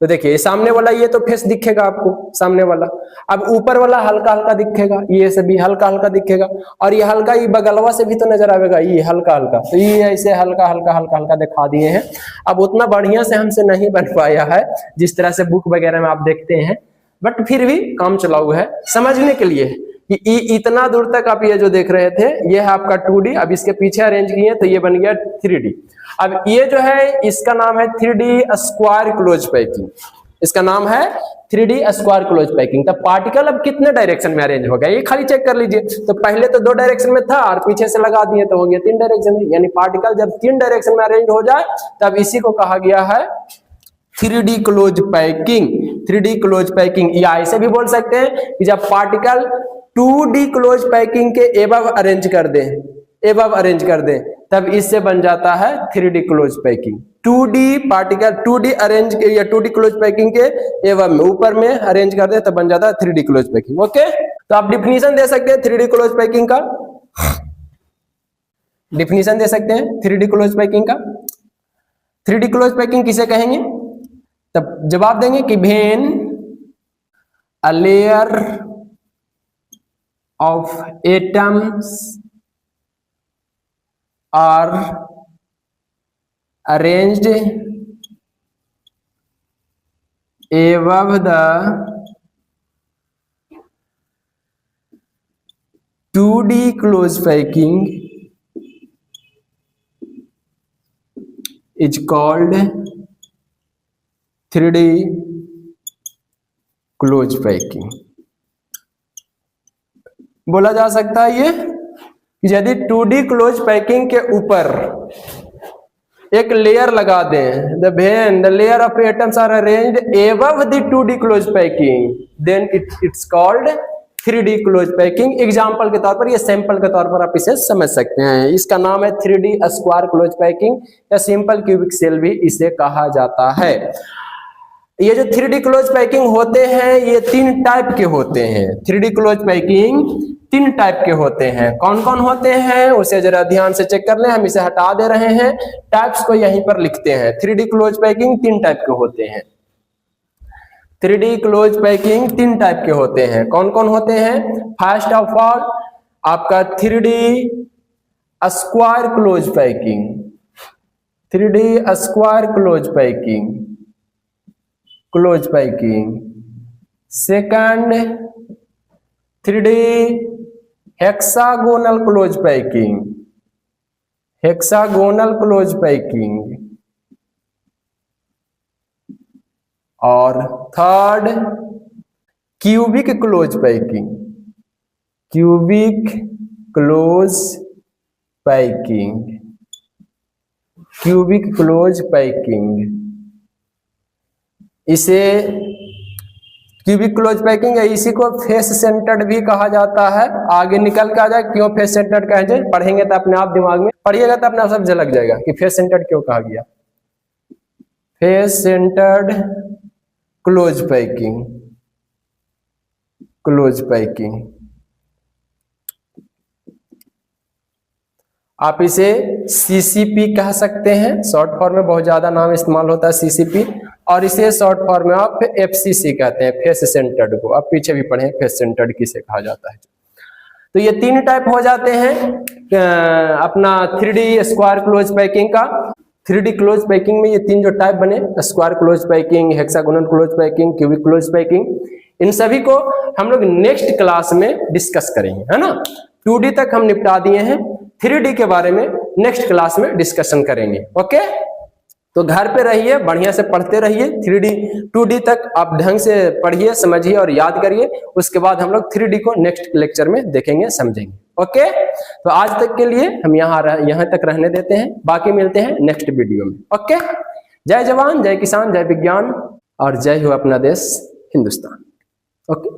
तो देखिए सामने वाला ये तो फेस दिखेगा आपको, सामने वाला। अब ऊपर वाला हल्का हल्का दिखेगा, ये से भी हल्का हल्का दिखेगा, और ये हल्का ये बगलवा से भी तो नजर आएगा, ये हल्का हल्का। तो ये ऐसे हल्का हल्का हल्का हल्का दिखा दिए हैं। अब उतना बढ़िया से हमसे नहीं बन पाया है जिस तरह से बुक वगैरह में आप देखते हैं, बट फिर भी काम चलाऊ है समझने के लिए कि इतना दूर तक आप ये जो देख रहे थे ये है आपका 2D। अब इसके पीछे अरेंज किए तो ये बन गया 3D। अब ये जो है इसका नाम है 3D स्क्वायर क्लोज पैकिंग, इसका नाम है 3D स्क्वायर क्लोज पैकिंग। तब पार्टिकल अब कितने डायरेक्शन में अरेंज हो गया ये खाली चेक कर लीजिए। तो पहले तो 2 डायरेक्शन में था और पीछे से लगा दिए तो हो गया 3 डायरेक्शन में। यानी पार्टिकल जब 3 डायरेक्शन में अरेंज हो जाए तब इसी को कहा गया है 3D close packing. 3D close packing, या ऐसे भी बोल सकते हैं कि जब पार्टिकल 2D क्लोज पैकिंग के एबव अरेंज कर दें तब इससे बन जाता है 3D close packing. 2D particle 2D arrange या 2D क्लोज पैकिंग के एवं में ऊपर में अरेंज कर दें तब बन जाता है 3D क्लोज पैकिंग। ओके, तो आप डिफिनीशन दे सकते हैं 3D क्लोज पैकिंग का, डिफिनीशन दे सकते हैं 3D क्लोज पैकिंग का। 3D क्लोज पैकिंग किसे कहेंगे? तब जवाब देंगे कि when a layer of atoms are arranged above the 2D close packing is called 3D close packing. बोला जा सकता है ये कि यदि 2D क्लोज पैकिंग के ऊपर एक लेयर लगा दें, the layer of atoms are arranged above the 2D close packing, then it's called 3D close packing. Example के तौर पर, ये सैंपल के तौर पर आप इसे समझ सकते हैं। इसका नाम है 3D स्क्वायर क्लोज पैकिंग या सिंपल क्यूबिक सेल भी इसे कहा जाता है। ये जो 3D क्लोज पैकिंग होते हैं ये 3 टाइप के होते हैं। 3D क्लोज पैकिंग 3 टाइप के होते हैं। कौन कौन होते हैं उसे जरा ध्यान से चेक कर लें, हम इसे हटा दे रहे हैं, टाइप्स को यहीं पर लिखते हैं। 3D क्लोज पैकिंग 3 टाइप के होते हैं। 3D क्लोज पैकिंग 3 टाइप के होते हैं। कौन कौन होते हैं? फर्स्ट ऑफ ऑल आपका 3D square close packing, 3D square close packing. Second 3D hexagonal close packing, और third cubic close packing, cubic close packing. इसे क्यूबिक क्लोज पैकिंग है, इसी को फेस सेंटर्ड भी कहा जाता है। आगे निकल के आ जाए क्यों फेस सेंटर्ड कहा जाए, पढ़ेंगे तो अपने आप दिमाग में पढ़िएगा तो अपने आप सब झलक जाएगा कि फेस सेंटर्ड क्यों कहा गया। Face centred close packing. आप इसे CCP कह सकते हैं, शॉर्ट फॉर्म में बहुत ज्यादा नाम इस्तेमाल होता है CCP, और इसे शॉर्ट फॉर्म में आप FCC कहते हैं, फेस सेंटर्ड को। आप पीछे भी पढ़े फेस सेंटर्ड किसे कहा जाता है। तो ये 3 टाइप हो जाते हैं अपना 3D स्क्वायर क्लोज पैकिंग का। 3D क्लोज पैकिंग में ये 3 जो टाइप बने, square close packing, hexagonal close packing, cubic close packing, इन सभी को हम लोग नेक्स्ट क्लास में डिस्कस करेंगे, है ना। 2D तक हम निपटा दिए हैं, 3D के बारे में नेक्स्ट क्लास में डिस्कशन करेंगे। ओके, तो घर पे रहिए, बढ़िया से पढ़ते रहिए। 3D 2D तक आप ढंग से पढ़िए, समझिए और याद करिए। उसके बाद हम लोग 3D को नेक्स्ट लेक्चर में देखेंगे, समझेंगे। ओके, तो आज तक के लिए हम यहाँ तक रहने देते हैं, बाकी मिलते हैं नेक्स्ट वीडियो में। ओके, जय जवान, जय किसान, जय विज्ञान, और जय हो अपना देश हिंदुस्तान। ओके।